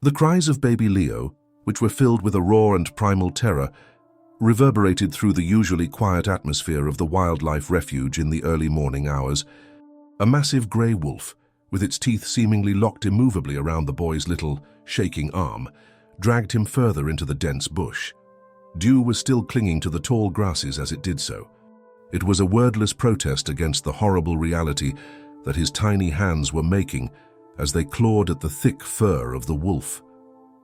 The cries of baby Leo, which were filled with a raw and primal terror, reverberated through the usually quiet atmosphere of the wildlife refuge in the early morning hours. A massive grey wolf, with its teeth seemingly locked immovably around the boy's little, shaking arm, dragged him further into the dense bush. Dew was still clinging to the tall grasses as it did so. It was a wordless protest against the horrible reality that his tiny hands were making as they clawed at the thick fur of the wolf.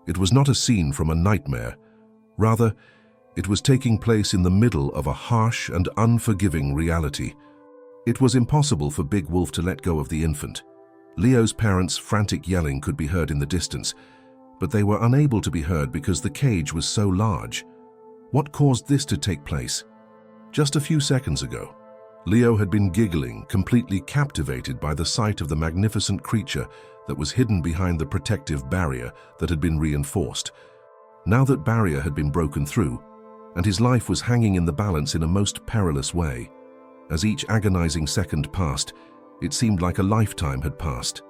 It was not a scene from a nightmare. Rather, it was taking place in the middle of a harsh and unforgiving reality. It was impossible for Big Wolf to let go of the infant. Leo's parents' frantic yelling could be heard in the distance, but they were unable to be heard because the cage was so large. What caused this to take place? Just a few seconds ago, Leo had been giggling, completely captivated by the sight of the magnificent creature that was hidden behind the protective barrier that had been reinforced. Now that barrier had been broken through, and his life was hanging in the balance in a most perilous way. As each agonizing second passed, it seemed like a lifetime had passed.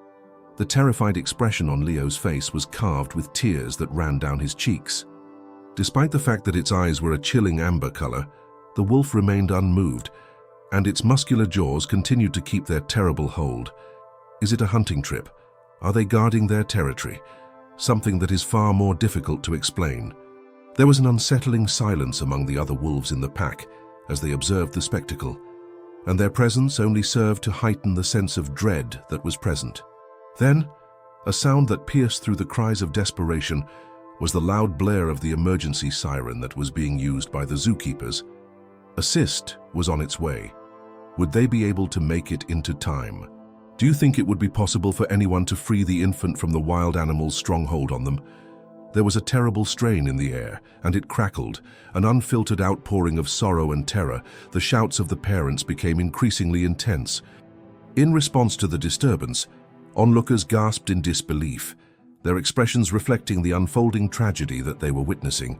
The terrified expression on Leo's face was carved with tears that ran down his cheeks. Despite the fact that its eyes were a chilling amber color, the wolf remained unmoved, and its muscular jaws continued to keep their terrible hold. Is it a hunting trip? Are they guarding their territory? Something that is far more difficult to explain. There was an unsettling silence among the other wolves in the pack as they observed the spectacle, and their presence only served to heighten the sense of dread that was present. Then, a sound that pierced through the cries of desperation was the loud blare of the emergency siren that was being used by the zookeepers. Assist was on its way. Would they be able to make it into time? Do you think it would be possible for anyone to free the infant from the wild animal's stronghold on them? There was a terrible strain in the air, and it crackled, an unfiltered outpouring of sorrow and terror. The shouts of the parents became increasingly intense. In response to the disturbance, onlookers gasped in disbelief, their expressions reflecting the unfolding tragedy that they were witnessing.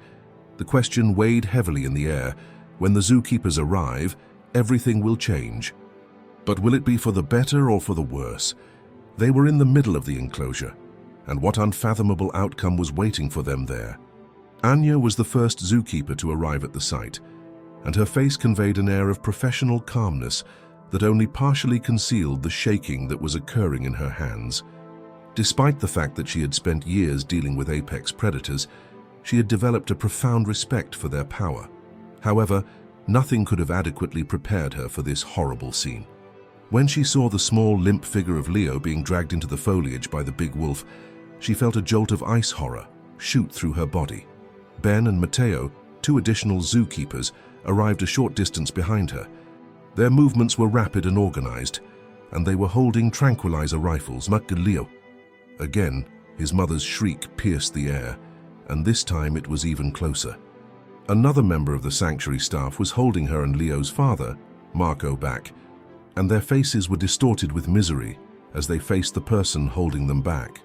The question weighed heavily in the air: when the zookeepers arrive, everything will change. But will it be for the better or for the worse? They were in the middle of the enclosure, and what unfathomable outcome was waiting for them there? Anya was the first zookeeper to arrive at the site, and her face conveyed an air of professional calmness that only partially concealed the shaking that was occurring in her hands. Despite the fact that she had spent years dealing with apex predators, she had developed a profound respect for their power. However, nothing could have adequately prepared her for this horrible scene. When she saw the small, limp figure of Leo being dragged into the foliage by the big wolf, she felt a jolt of ice horror shoot through her body. Ben and Mateo, two additional zookeepers, arrived a short distance behind her. Their movements were rapid and organized, and they were holding tranquilizer rifles. Leo. Again, his mother's shriek pierced the air, and this time it was even closer. Another member of the sanctuary staff was holding her and Leo's father, Marco, back, and their faces were distorted with misery as they faced the person holding them back.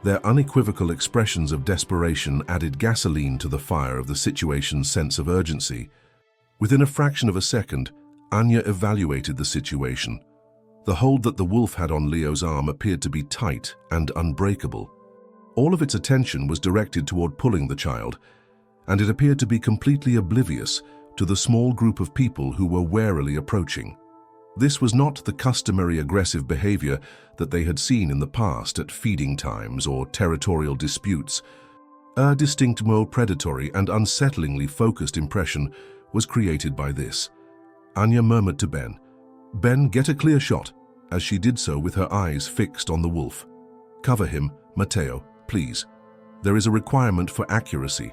Their unequivocal expressions of desperation added gasoline to the fire of the situation's sense of urgency. Within a fraction of a second, Anya evaluated the situation. The hold that the wolf had on Leo's arm appeared to be tight and unbreakable. All of its attention was directed toward pulling the child, and it appeared to be completely oblivious to the small group of people who were warily approaching. This was not the customary aggressive behavior that they had seen in the past at feeding times or territorial disputes. A distinct, more predatory and unsettlingly focused impression was created by this. Anya murmured to Ben, "Ben, get a clear shot," as she did so with her eyes fixed on the wolf. "Cover him, Mateo, please. There is a requirement for accuracy."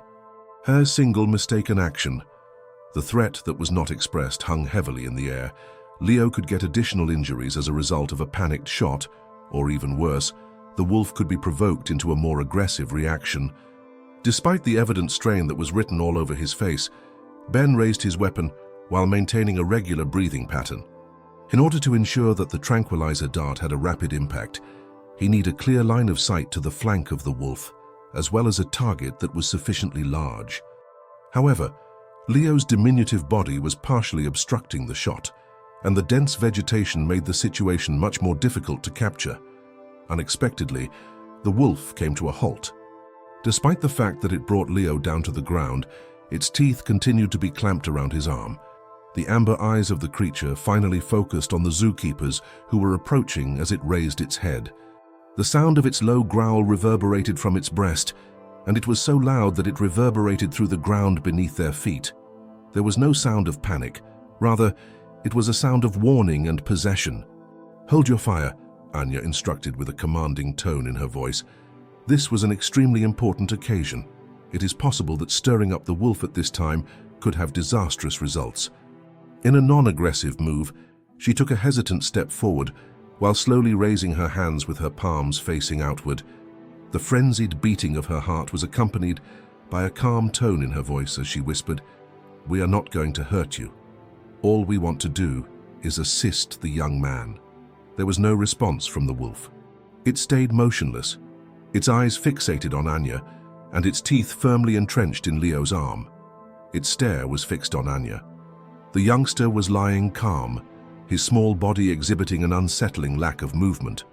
Her single mistaken action. The threat that was not expressed hung heavily in the air. Leo could get additional injuries as a result of a panicked shot, or even worse, the wolf could be provoked into a more aggressive reaction. Despite the evident strain that was written all over his face, Ben raised his weapon while maintaining a regular breathing pattern. In order to ensure that the tranquilizer dart had a rapid impact, he needed a clear line of sight to the flank of the wolf, as well as a target that was sufficiently large. However, Leo's diminutive body was partially obstructing the shot, and the dense vegetation made the situation much more difficult to capture. Unexpectedly, the wolf came to a halt. Despite the fact that it brought Leo down to the ground, its teeth continued to be clamped around his arm. The amber eyes of the creature finally focused on the zookeepers who were approaching as it raised its head. The sound of its low growl reverberated from its breast, and it was so loud that it reverberated through the ground beneath their feet. There was no sound of panic. Rather, it was a sound of warning and possession. "Hold your fire," Anya instructed with a commanding tone in her voice. This was an extremely important occasion. It is possible that stirring up the wolf at this time could have disastrous results. In a non-aggressive move, she took a hesitant step forward while slowly raising her hands with her palms facing outward. The frenzied beating of her heart was accompanied by a calm tone in her voice as she whispered, "We are not going to hurt you. All we want to do is assist the young man." There was no response from the wolf. It stayed motionless, its eyes fixated on Anya, and its teeth firmly entrenched in Leo's arm. Its stare was fixed on Anya. The youngster was lying calm, his small body exhibiting an unsettling lack of movement.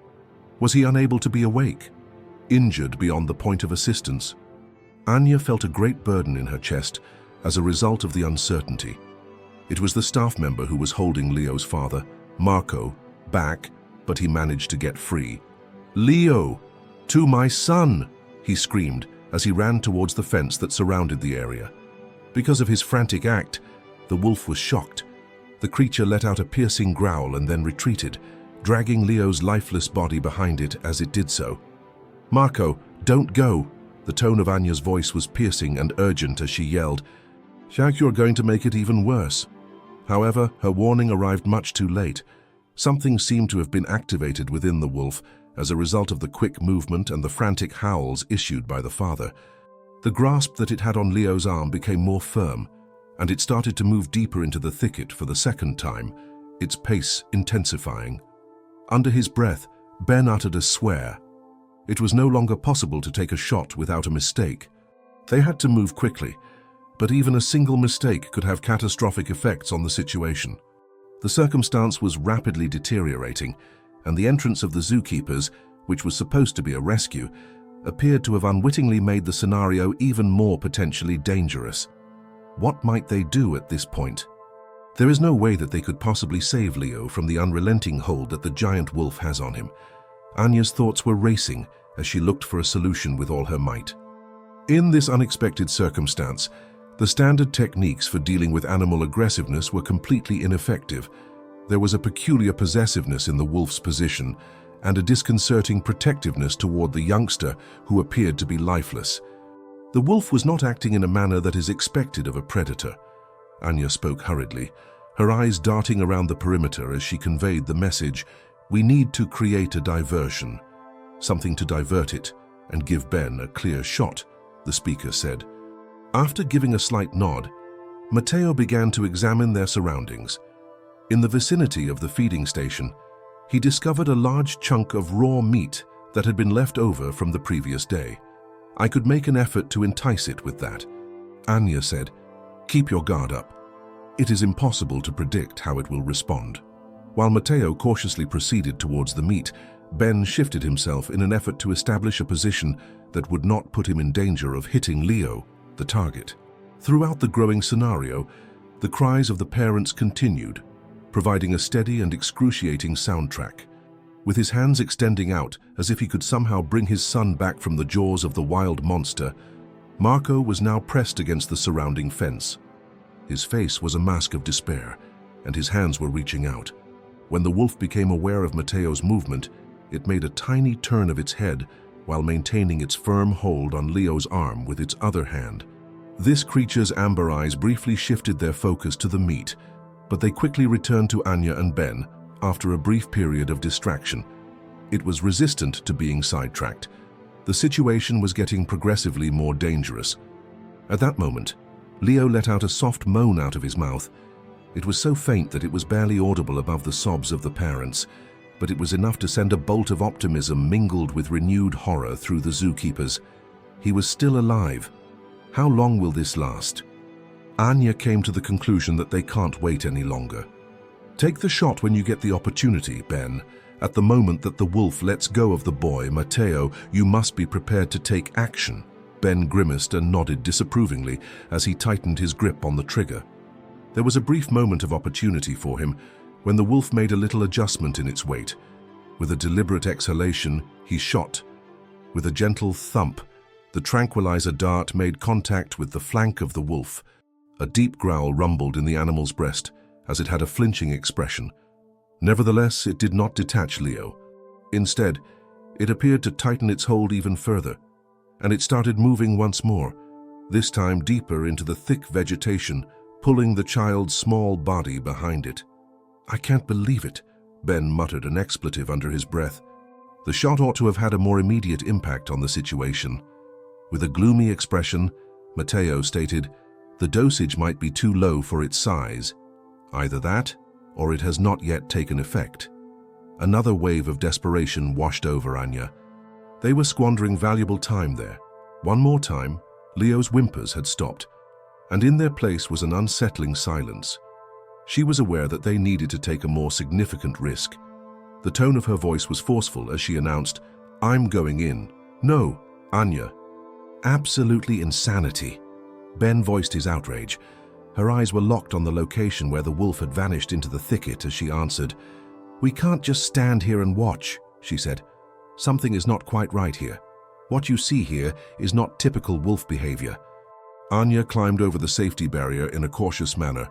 Was he unable to be awake? Injured beyond the point of assistance? Anya felt a great burden in her chest as a result of the uncertainty. It was the staff member who was holding Leo's father, Marco, back, but he managed to get free. "Leo, to my son!" he screamed as he ran towards the fence that surrounded the area. Because of his frantic act, the wolf was shocked. The creature let out a piercing growl and then retreated, dragging Leo's lifeless body behind it as it did so. "Marco, don't go!" The tone of Anya's voice was piercing and urgent as she yelled, "Shaq, you're going to make it even worse." However, her warning arrived much too late. Something seemed to have been activated within the wolf as a result of the quick movement and the frantic howls issued by the father. The grasp that it had on Leo's arm became more firm, and it started to move deeper into the thicket for the second time, its pace intensifying. Under his breath, Ben uttered a swear. It was no longer possible to take a shot without a mistake. They had to move quickly, but even a single mistake could have catastrophic effects on the situation. The circumstance was rapidly deteriorating, and the entrance of the zookeepers, which was supposed to be a rescue, appeared to have unwittingly made the scenario even more potentially dangerous. What might they do at this point? There is no way that they could possibly save Leo from the unrelenting hold that the giant wolf has on him. Anya's thoughts were racing as she looked for a solution with all her might. In this unexpected circumstance, the standard techniques for dealing with animal aggressiveness were completely ineffective. There was a peculiar possessiveness in the wolf's position and a disconcerting protectiveness toward the youngster who appeared to be lifeless. The wolf was not acting in a manner that is expected of a predator. Anya spoke hurriedly, her eyes darting around the perimeter as she conveyed the message, "We need to create a diversion. Something to divert it and give Ben a clear shot," the speaker said. After giving a slight nod, Matteo began to examine their surroundings. In the vicinity of the feeding station, he discovered a large chunk of raw meat that had been left over from the previous day. "I could make an effort to entice it with that," Anya said. "Keep your guard up. It is impossible to predict how it will respond." While Matteo cautiously proceeded towards the meat, Ben shifted himself in an effort to establish a position that would not put him in danger of hitting Leo, the target. Throughout the growing scenario, the cries of the parents continued, providing a steady and excruciating soundtrack. With his hands extending out as if he could somehow bring his son back from the jaws of the wild monster, Marco was now pressed against the surrounding fence. His face was a mask of despair, and his hands were reaching out. When the wolf became aware of Matteo's movement, it made a tiny turn of its head while maintaining its firm hold on Leo's arm with its other hand. This creature's amber eyes briefly shifted their focus to the meat, but they quickly returned to Anya and Ben after a brief period of distraction. It was resistant to being sidetracked. The situation was getting progressively more dangerous. At that moment, Leo let out a soft moan out of his mouth. It was so faint that it was barely audible above the sobs of the parents, but it was enough to send a bolt of optimism mingled with renewed horror through the zookeepers. He was still alive. How long will this last? Anya came to the conclusion that they can't wait any longer. "Take the shot when you get the opportunity, Ben. At the moment that the wolf lets go of the boy, Matteo, you must be prepared to take action." Ben grimaced and nodded disapprovingly as he tightened his grip on the trigger. There was a brief moment of opportunity for him when the wolf made a little adjustment in its weight. With a deliberate exhalation, he shot. With a gentle thump, the tranquilizer dart made contact with the flank of the wolf. A deep growl rumbled in the animal's breast as it had a flinching expression. Nevertheless, it did not detach Leo. Instead, it appeared to tighten its hold even further, and it started moving once more, this time deeper into the thick vegetation, pulling the child's small body behind it. "I can't believe it," Ben muttered an expletive under his breath. The shot ought to have had a more immediate impact on the situation. With a gloomy expression, Matteo stated, "The dosage might be too low for its size. Either that, or it has not yet taken effect." Another wave of desperation washed over Anya. They were squandering valuable time there. One more time, Leo's whimpers had stopped, and in their place was an unsettling silence. She was aware that they needed to take a more significant risk. The tone of her voice was forceful as she announced, "I'm going in." "No, Anya." "Absolutely insanity." Ben voiced his outrage. Her eyes were locked on the location where the wolf had vanished into the thicket as she answered, "We can't just stand here and watch," she said. "Something is not quite right here. What you see here is not typical wolf behavior." Anya climbed over the safety barrier in a cautious manner,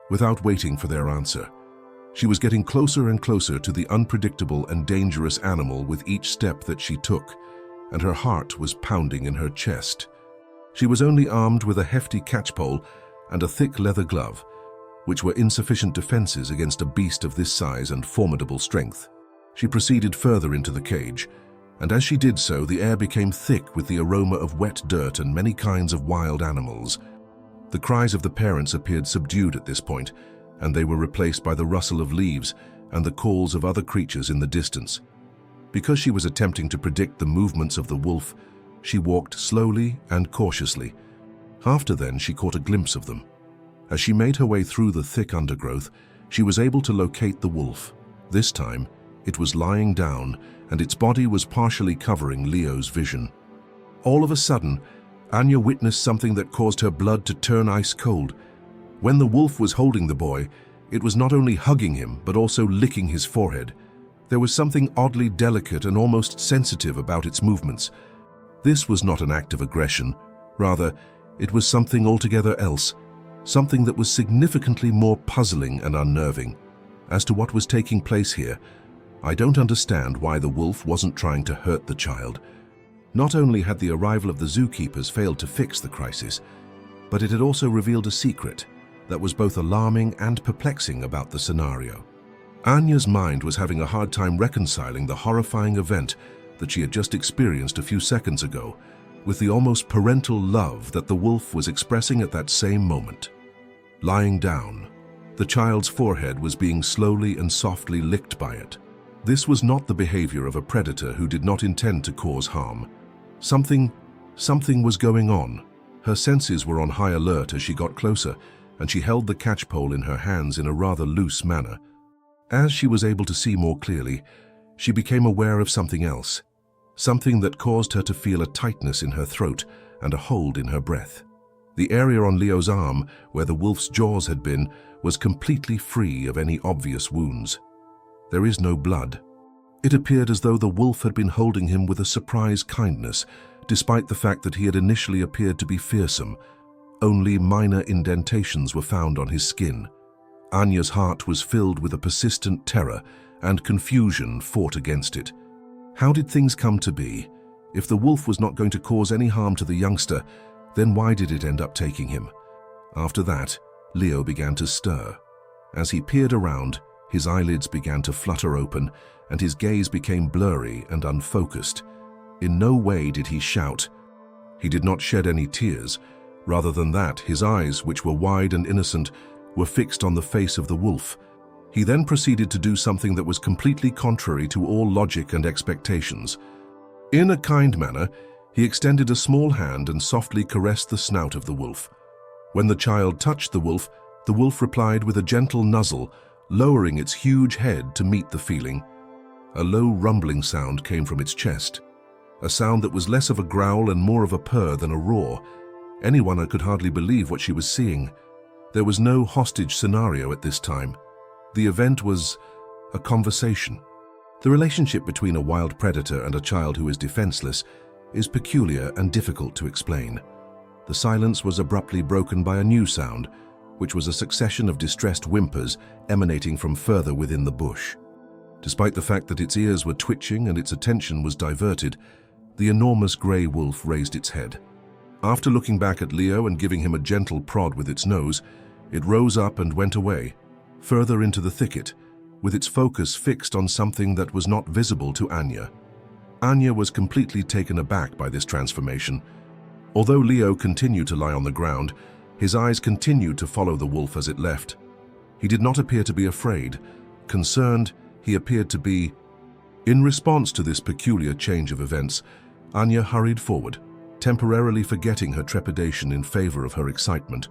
without waiting for their answer. She was getting closer and closer to the unpredictable and dangerous animal with each step that she took, and her heart was pounding in her chest. She was only armed with a hefty catchpole and a thick leather glove, which were insufficient defenses against a beast of this size and formidable strength. She proceeded further into the cage, and as she did so, the air became thick with the aroma of wet dirt and many kinds of wild animals. The cries of the parents appeared subdued at this point, and they were replaced by the rustle of leaves and the calls of other creatures in the distance. Because she was attempting to predict the movements of the wolf, she walked slowly and cautiously. After then, she caught a glimpse of them. As she made her way through the thick undergrowth, she was able to locate the wolf. This time, it was lying down, and its body was partially covering Leo's vision. All of a sudden, Anya witnessed something that caused her blood to turn ice cold. When the wolf was holding the boy, it was not only hugging him, but also licking his forehead. There was something oddly delicate and almost sensitive about its movements. This was not an act of aggression. Rather, it was something altogether else, something that was significantly more puzzling and unnerving. As to what was taking place here, I don't understand why the wolf wasn't trying to hurt the child. Not only had the arrival of the zookeepers failed to fix the crisis, but it had also revealed a secret that was both alarming and perplexing about the scenario. Anya's mind was having a hard time reconciling the horrifying event that she had just experienced a few seconds ago with the almost parental love that the wolf was expressing at that same moment. Lying down, the child's forehead was being slowly and softly licked by it. This was not the behavior of a predator who did not intend to cause harm. Something was going on. Her senses were on high alert as she got closer, and she held the catchpole in her hands in a rather loose manner. As she was able to see more clearly, she became aware of something else, something that caused her to feel a tightness in her throat and a hold in her breath. The area on Leo's arm, where the wolf's jaws had been, was completely free of any obvious wounds. There is no blood. It appeared as though the wolf had been holding him with a surprise kindness, despite the fact that he had initially appeared to be fearsome. Only minor indentations were found on his skin. Anya's heart was filled with a persistent terror, and confusion fought against it. How did things come to be? If the wolf was not going to cause any harm to the youngster, then why did it end up taking him? After that, Leo began to stir. As he peered around, his eyelids began to flutter open, and his gaze became blurry and unfocused. In no way did he shout. He did not shed any tears. Rather than that, his eyes, which were wide and innocent, were fixed on the face of the wolf. He then proceeded to do something that was completely contrary to all logic and expectations. In a kind manner, he extended a small hand and softly caressed the snout of the wolf. When the child touched the wolf replied with a gentle nuzzle, lowering its huge head to meet the feeling. A low rumbling sound came from its chest. a sound that was less of a growl and more of a purr than a roar. Anyone could hardly believe what she was seeing. There was no hostage scenario at this time. The event was a conversation. The relationship between a wild predator and a child who is defenseless is peculiar and difficult to explain. The silence was abruptly broken by a new sound, which was a succession of distressed whimpers emanating from further within the bush. Despite the fact that its ears were twitching and its attention was diverted, the enormous grey wolf raised its head. After looking back at Leo and giving him a gentle prod with its nose, it rose up and went away, further into the thicket, with its focus fixed on something that was not visible to Anya. Anya was completely taken aback by this transformation. Although Leo continued to lie on the ground, his eyes continued to follow the wolf as it left. He did not appear to be afraid. Concerned, he appeared to be. In response to this peculiar change of events, Anya hurried forward, temporarily forgetting her trepidation in favor of her excitement.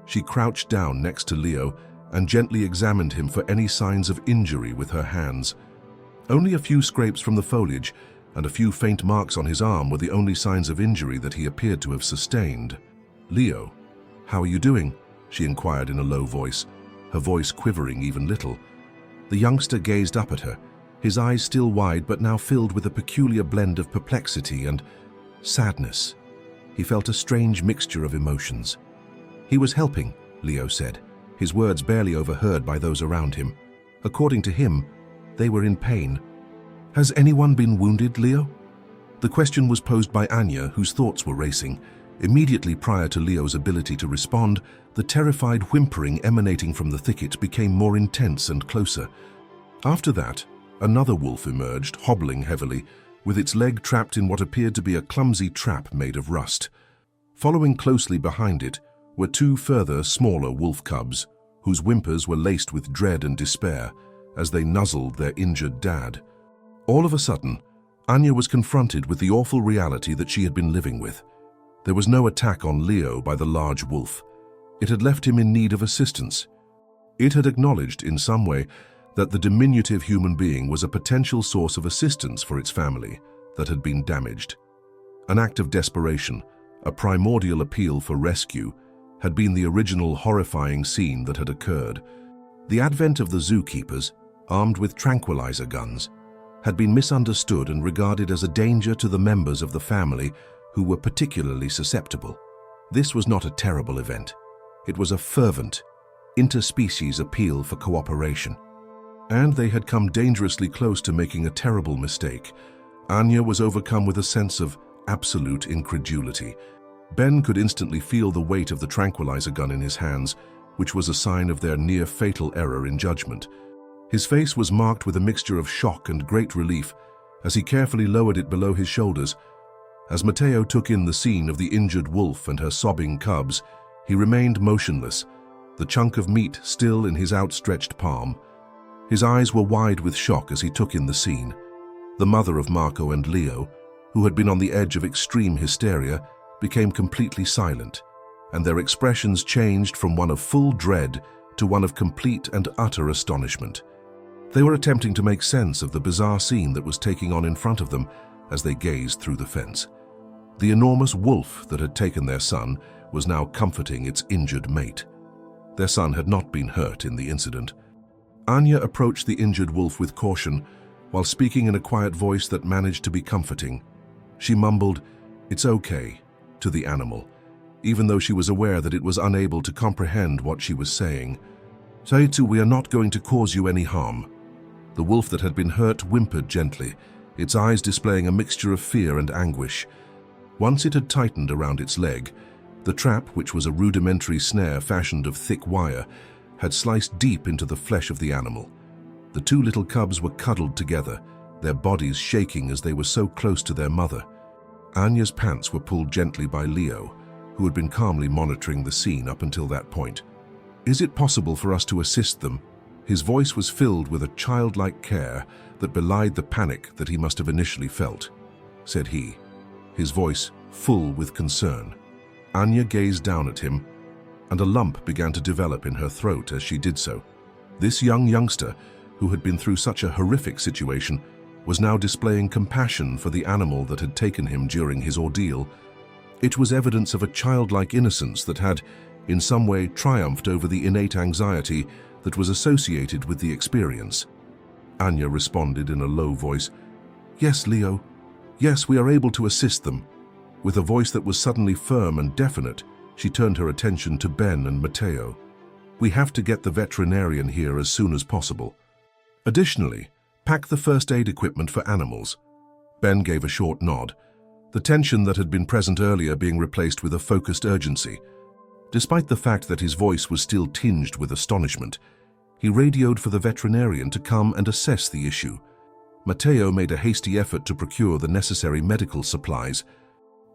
She crouched down next to Leo and gently examined him for any signs of injury with her hands. Only a few scrapes from the foliage and a few faint marks on his arm were the only signs of injury that he appeared to have sustained. "Leo, how are you doing?" she inquired in a low voice, her voice quivering even little. The youngster gazed up at her, his eyes still wide but now filled with a peculiar blend of perplexity and sadness. He felt a strange mixture of emotions. "He was helping," Leo said, his words barely overheard by those around him. According to him, they were in pain. "Has anyone been wounded, Leo?" The question was posed by Anya, whose thoughts were racing. Immediately prior to Leo's ability to respond, the terrified whimpering emanating from the thicket became more intense and closer. After that, another wolf emerged, hobbling heavily, with its leg trapped in what appeared to be a clumsy trap made of rust. Following closely behind it were two further, smaller wolf cubs, whose whimpers were laced with dread and despair as they nuzzled their injured dad. All of a sudden, Anya was confronted with the awful reality that she had been living with. There was no attack on Leo by the large wolf. It had left him in need of assistance. It had acknowledged in some way that the diminutive human being was a potential source of assistance for its family that had been damaged. An act of desperation, a primordial appeal for rescue, had been the original horrifying scene that had occurred. The advent of the zookeepers, armed with tranquilizer guns, had been misunderstood and regarded as a danger to the members of the family who were particularly susceptible. This was not a terrible event. It was a fervent, interspecies appeal for cooperation. And they had come dangerously close to making a terrible mistake. Anya was overcome with a sense of absolute incredulity. Ben could instantly feel the weight of the tranquilizer gun in his hands, which was a sign of their near-fatal error in judgment. His face was marked with a mixture of shock and great relief as he carefully lowered it below his shoulders. As Mateo took in the scene of the injured wolf and her sobbing cubs, he remained motionless, the chunk of meat still in his outstretched palm. His eyes were wide with shock as he took in the scene. The mother of Marco and Leo, who had been on the edge of extreme hysteria, became completely silent, and their expressions changed from one of full dread to one of complete and utter astonishment. They were attempting to make sense of the bizarre scene that was taking on in front of them as they gazed through the fence. The enormous wolf that had taken their son was now comforting its injured mate. Their son had not been hurt in the incident. Anya approached the injured wolf with caution, while speaking in a quiet voice that managed to be comforting. She mumbled, "It's okay," to the animal, even though she was aware that it was unable to comprehend what she was saying. "Saitsu, we are not going to cause you any harm." The wolf that had been hurt whimpered gently, its eyes displaying a mixture of fear and anguish. Once it had tightened around its leg, the trap, which was a rudimentary snare fashioned of thick wire, had sliced deep into the flesh of the animal. The two little cubs were cuddled together, their bodies shaking as they were so close to their mother. Anya's pants were pulled gently by Leo, who had been calmly monitoring the scene up until that point. "Is it possible for us to assist them?" His voice was filled with a childlike care that belied the panic that he must have initially felt, said he, his voice full with concern. Anya gazed down at him, and a lump began to develop in her throat as she did so. This youngster, who had been through such a horrific situation, was now displaying compassion for the animal that had taken him during his ordeal. It was evidence of a childlike innocence that had, in some way, triumphed over the innate anxiety that was associated with the experience. Anya responded in a low voice, "Yes, Leo. Yes, we are able to assist them." With a voice that was suddenly firm and definite, she turned her attention to Ben and Matteo. "We have to get the veterinarian here as soon as possible. Additionally, pack the first aid equipment for animals." Ben gave a short nod, the tension that had been present earlier being replaced with a focused urgency. Despite the fact that his voice was still tinged with astonishment, he radioed for the veterinarian to come and assess the issue. Matteo made a hasty effort to procure the necessary medical supplies.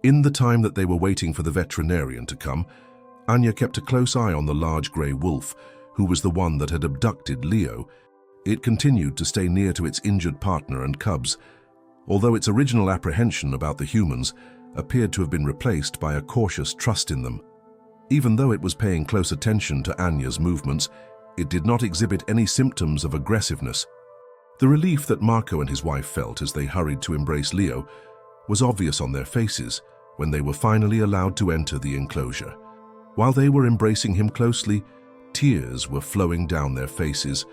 In the time that they were waiting for the veterinarian to come, Anya kept a close eye on the large grey wolf, who was the one that had abducted Leo. It continued to stay near to its injured partner and cubs, although its original apprehension about the humans appeared to have been replaced by a cautious trust in them. Even though it was paying close attention to Anya's movements, it did not exhibit any symptoms of aggressiveness. The relief that Marco and his wife felt as they hurried to embrace Leo was obvious on their faces when they were finally allowed to enter the enclosure. While they were embracing him closely, tears were flowing down their faces,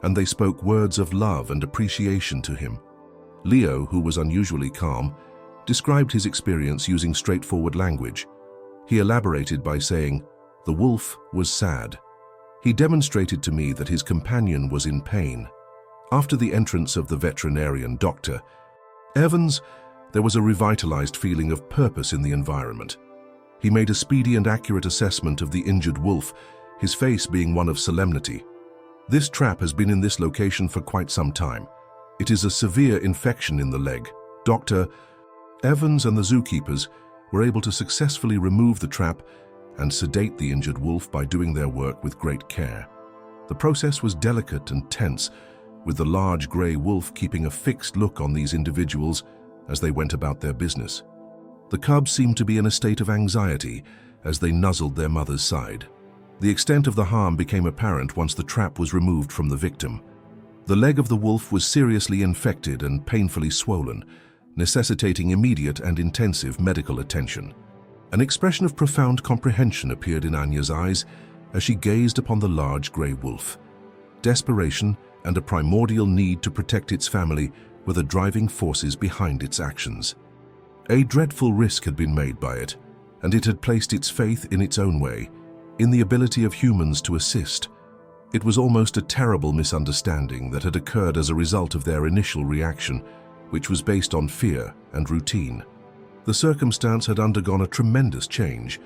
and they spoke words of love and appreciation to him. Leo, who was unusually calm, described his experience using straightforward language. He elaborated by saying, "The wolf was sad. He demonstrated to me that his companion was in pain." After the entrance of the veterinarian Dr. Evans, there was a revitalized feeling of purpose in the environment. He made a speedy and accurate assessment of the injured wolf, his face being one of solemnity. "This trap has been in this location for quite some time. It is a severe infection in the leg." Dr. Evans and the zookeepers were able to successfully remove the trap and sedate the injured wolf by doing their work with great care. The process was delicate and tense, with the large grey wolf keeping a fixed look on these individuals as they went about their business. The cubs seemed to be in a state of anxiety as they nuzzled their mother's side. The extent of the harm became apparent once the trap was removed from the victim. The leg of the wolf was seriously infected and painfully swollen, necessitating immediate and intensive medical attention. An expression of profound comprehension appeared in Anya's eyes as she gazed upon the large grey wolf. Desperation and a primordial need to protect its family were the driving forces behind its actions. A dreadful risk had been made by it, and it had placed its faith in its own way, in the ability of humans to assist. It was almost a terrible misunderstanding that had occurred as a result of their initial reaction, which was based on fear and routine. The circumstance had undergone a tremendous change,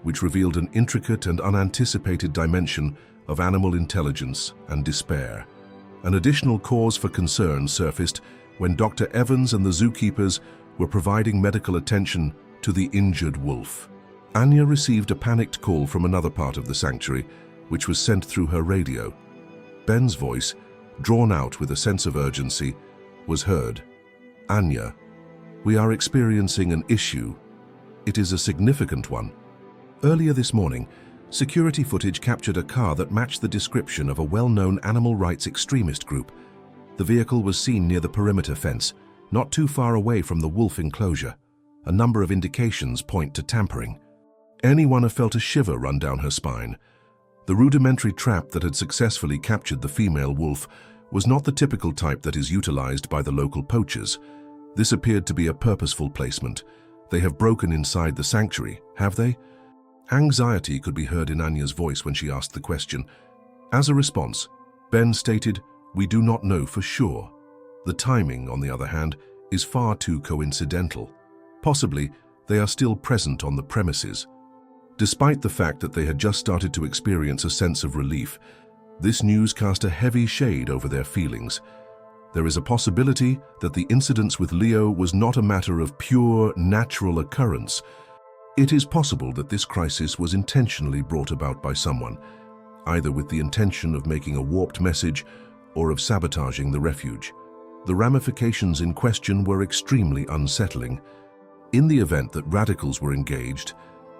which revealed an intricate and unanticipated dimension of animal intelligence and despair. An additional cause for concern surfaced when Dr. Evans and the zookeepers were providing medical attention to the injured wolf. Anya received a panicked call from another part of the sanctuary, which was sent through her radio. Ben's voice, drawn out with a sense of urgency, was heard. "Anya, we are experiencing an issue. It is a significant one." Earlier this morning, security footage captured a car that matched the description of a well-known animal rights extremist group. The vehicle was seen near the perimeter fence, not too far away from the wolf enclosure. A number of indications point to tampering. Anyone felt a shiver run down her spine. The rudimentary trap that had successfully captured the female wolf was not the typical type that is utilized by the local poachers. This appeared to be a purposeful placement. They have broken inside the sanctuary, have they? Anxiety could be heard in Anya's voice when she asked the question. As a response, Ben stated, "We do not know for sure." The timing, on the other hand, is far too coincidental. Possibly, they are still present on the premises. Despite the fact that they had just started to experience a sense of relief, this news cast a heavy shade over their feelings. There is a possibility that the incident with Leo was not a matter of pure, natural occurrence. It is possible that this crisis was intentionally brought about by someone, either with the intention of making a warped message or of sabotaging the refuge. The ramifications in question were extremely unsettling. In the event that radicals were engaged,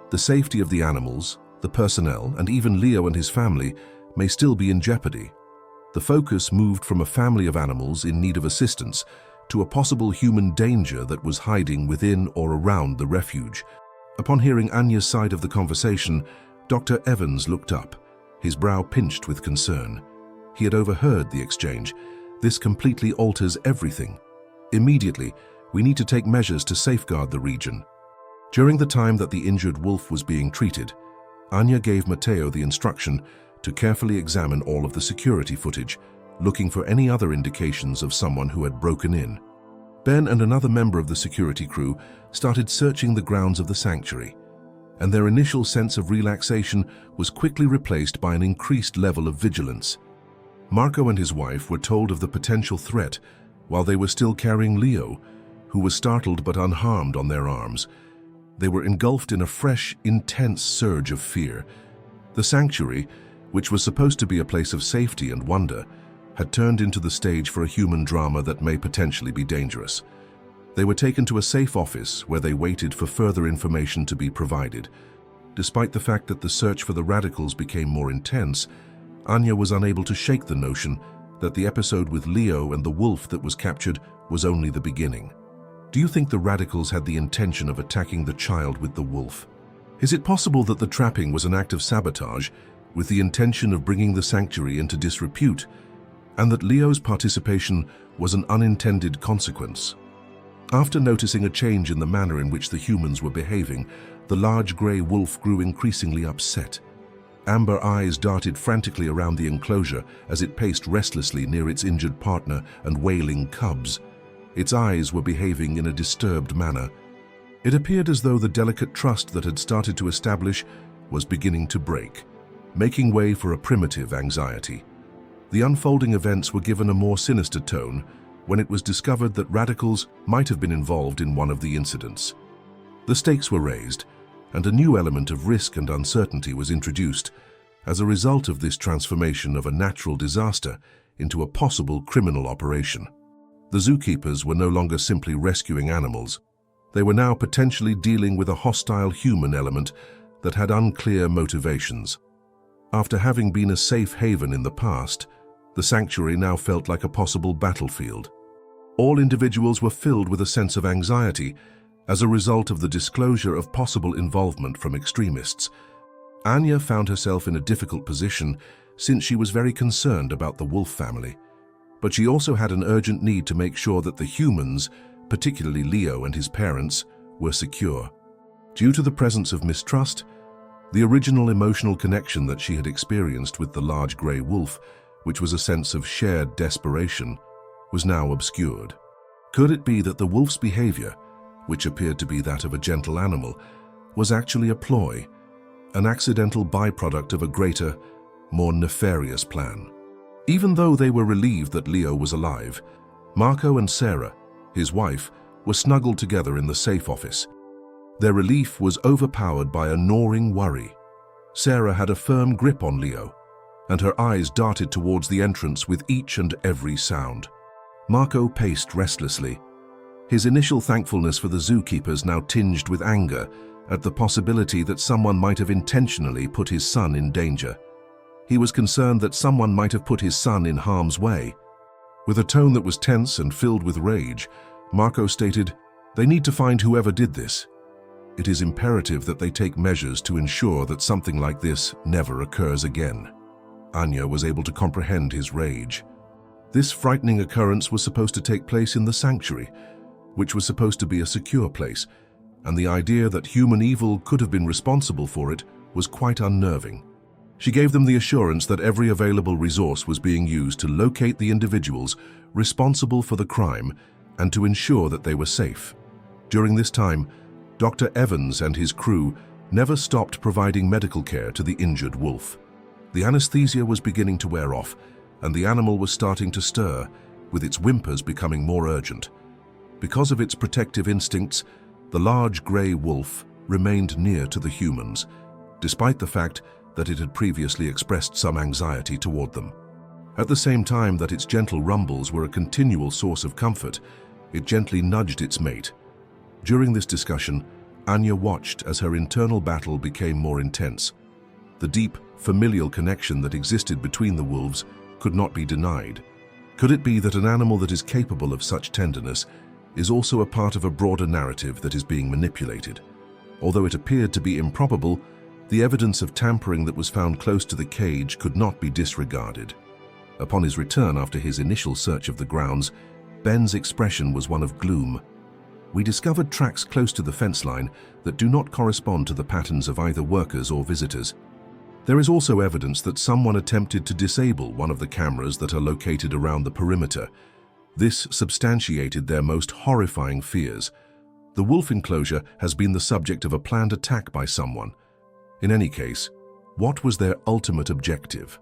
the safety of the animals, the personnel, and even Leo and his family may still be in jeopardy. The focus moved from a family of animals in need of assistance to a possible human danger that was hiding within or around the refuge. Upon hearing Anya's side of the conversation, Dr. Evans looked up, his brow pinched with concern. He had overheard the exchange. This completely alters everything. Immediately, we need to take measures to safeguard the region. During the time that the injured wolf was being treated, Anya gave Mateo the instruction to carefully examine all of the security footage, looking for any other indications of someone who had broken in. Ben and another member of the security crew started searching the grounds of the sanctuary, and their initial sense of relaxation was quickly replaced by an increased level of vigilance. Marco and his wife were told of the potential threat while they were still carrying Leo, who was startled but unharmed on their arms. They were engulfed in a fresh, intense surge of fear. The sanctuary, which was supposed to be a place of safety and wonder, had turned into the stage for a human drama that may potentially be dangerous. They were taken to a safe office where they waited for further information to be provided. Despite the fact that the search for the radicals became more intense, Anya was unable to shake the notion that the episode with Leo and the wolf that was captured was only the beginning. Do you think the radicals had the intention of attacking the child with the wolf? Is it possible that the trapping was an act of sabotage with the intention of bringing the sanctuary into disrepute, and that Leo's participation was an unintended consequence? After noticing a change in the manner in which the humans were behaving, the large grey wolf grew increasingly upset. Amber eyes darted frantically around the enclosure as it paced restlessly near its injured partner and wailing cubs. Its eyes were behaving in a disturbed manner. It appeared as though the delicate trust that had started to establish was beginning to break, making way for a primitive anxiety. The unfolding events were given a more sinister tone when it was discovered that radicals might have been involved in one of the incidents. The stakes were raised, and a new element of risk and uncertainty was introduced as a result of this transformation of a natural disaster into a possible criminal operation. The zookeepers were no longer simply rescuing animals. They were now potentially dealing with a hostile human element that had unclear motivations. After having been a safe haven in the past, the sanctuary now felt like a possible battlefield. All individuals were filled with a sense of anxiety as a result of the disclosure of possible involvement from extremists. Anya found herself in a difficult position since she was very concerned about the wolf family. But she also had an urgent need to make sure that the humans, particularly Leo and his parents, were secure. Due to the presence of mistrust, the original emotional connection that she had experienced with the large grey wolf, which was a sense of shared desperation, was now obscured. Could it be that the wolf's behavior, which appeared to be that of a gentle animal, was actually a ploy, an accidental byproduct of a greater, more nefarious plan? Even though they were relieved that Leo was alive, Marco and Sarah, his wife, were snuggled together in the safe office. Their relief was overpowered by a gnawing worry. Sarah had a firm grip on Leo, and her eyes darted towards the entrance with each and every sound. Marco paced restlessly, his initial thankfulness for the zookeepers now tinged with anger at the possibility that someone might have intentionally put his son in danger. He was concerned that someone might have put his son in harm's way. With a tone that was tense and filled with rage, Marco stated, "They need to find whoever did this. It is imperative that they take measures to ensure that something like this never occurs again." Anya was able to comprehend his rage. This frightening occurrence was supposed to take place in the sanctuary, which was supposed to be a secure place, and the idea that human evil could have been responsible for it was quite unnerving. She gave them the assurance that every available resource was being used to locate the individuals responsible for the crime and to ensure that they were safe. During this time, Dr. Evans and his crew never stopped providing medical care to the injured wolf. The anesthesia was beginning to wear off, and the animal was starting to stir, with its whimpers becoming more urgent. Because of its protective instincts, the large grey wolf remained near to the humans, despite the fact that it had previously expressed some anxiety toward them. At the same time that its gentle rumbles were a continual source of comfort, it gently nudged its mate. During this discussion, Anya watched as her internal battle became more intense. The deep, familial connection that existed between the wolves could not be denied. Could it be that an animal that is capable of such tenderness is also a part of a broader narrative that is being manipulated? Although it appeared to be improbable, the evidence of tampering that was found close to the cage could not be disregarded. Upon his return after his initial search of the grounds, Ben's expression was one of gloom. We discovered tracks close to the fence line that do not correspond to the patterns of either workers or visitors. There is also evidence that someone attempted to disable one of the cameras that are located around the perimeter. This substantiated their most horrifying fears. The wolf enclosure has been the subject of a planned attack by someone. In any case, what was their ultimate objective?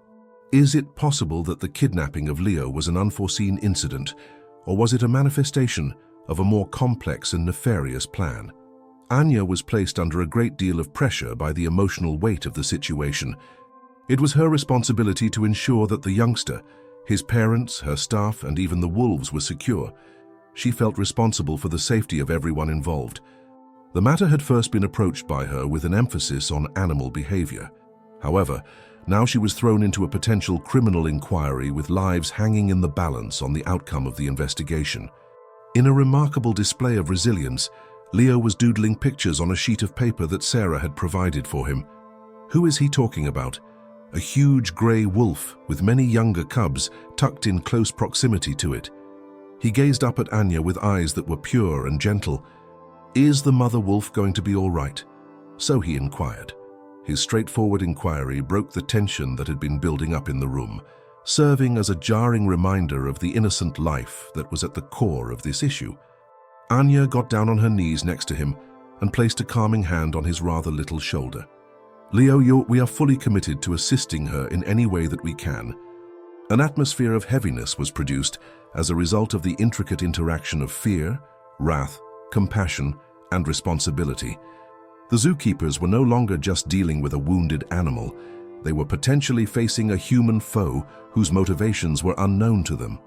Is it possible that the kidnapping of Leo was an unforeseen incident, or was it a manifestation of a more complex and nefarious plan? Anya was placed under a great deal of pressure by the emotional weight of the situation. It was her responsibility to ensure that the youngster, his parents, her staff, and even the wolves were secure. She felt responsible for the safety of everyone involved. The matter had first been approached by her with an emphasis on animal behavior. However, now she was thrown into a potential criminal inquiry with lives hanging in the balance on the outcome of the investigation. In a remarkable display of resilience, Leo was doodling pictures on a sheet of paper that Sarah had provided for him. Who is he talking about? A huge grey wolf with many younger cubs tucked in close proximity to it. He gazed up at Anya with eyes that were pure and gentle. Is the mother wolf going to be all right? So he inquired. His straightforward inquiry broke the tension that had been building up in the room, serving as a jarring reminder of the innocent life that was at the core of this issue. Anya got down on her knees next to him and placed a calming hand on his rather little shoulder. Leo, we are fully committed to assisting her in any way that we can. An atmosphere of heaviness was produced as a result of the intricate interaction of fear, wrath, compassion, and responsibility. The zookeepers were no longer just dealing with a wounded animal. They were potentially facing a human foe whose motivations were unknown to them.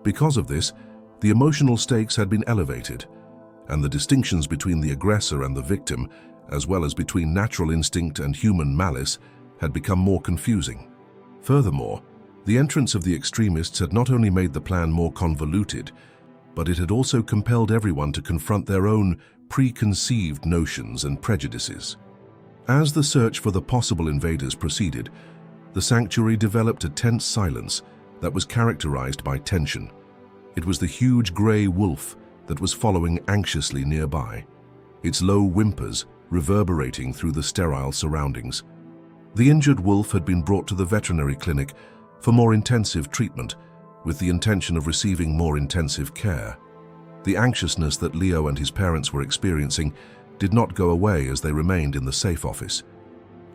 Because of this, the emotional stakes had been elevated, and the distinctions between the aggressor and the victim, as well as between natural instinct and human malice, had become more confusing. Furthermore, the entrance of the extremists had not only made the plan more convoluted, but it had also compelled everyone to confront their own preconceived notions and prejudices. As the search for the possible invaders proceeded, the sanctuary developed a tense silence that was characterized by tension. It was the huge grey wolf that was following anxiously nearby, its low whimpers reverberating through the sterile surroundings. The injured wolf had been brought to the veterinary clinic for more intensive treatment, with the intention of receiving more intensive care. The anxiousness that Leo and his parents were experiencing did not go away as they remained in the safe office.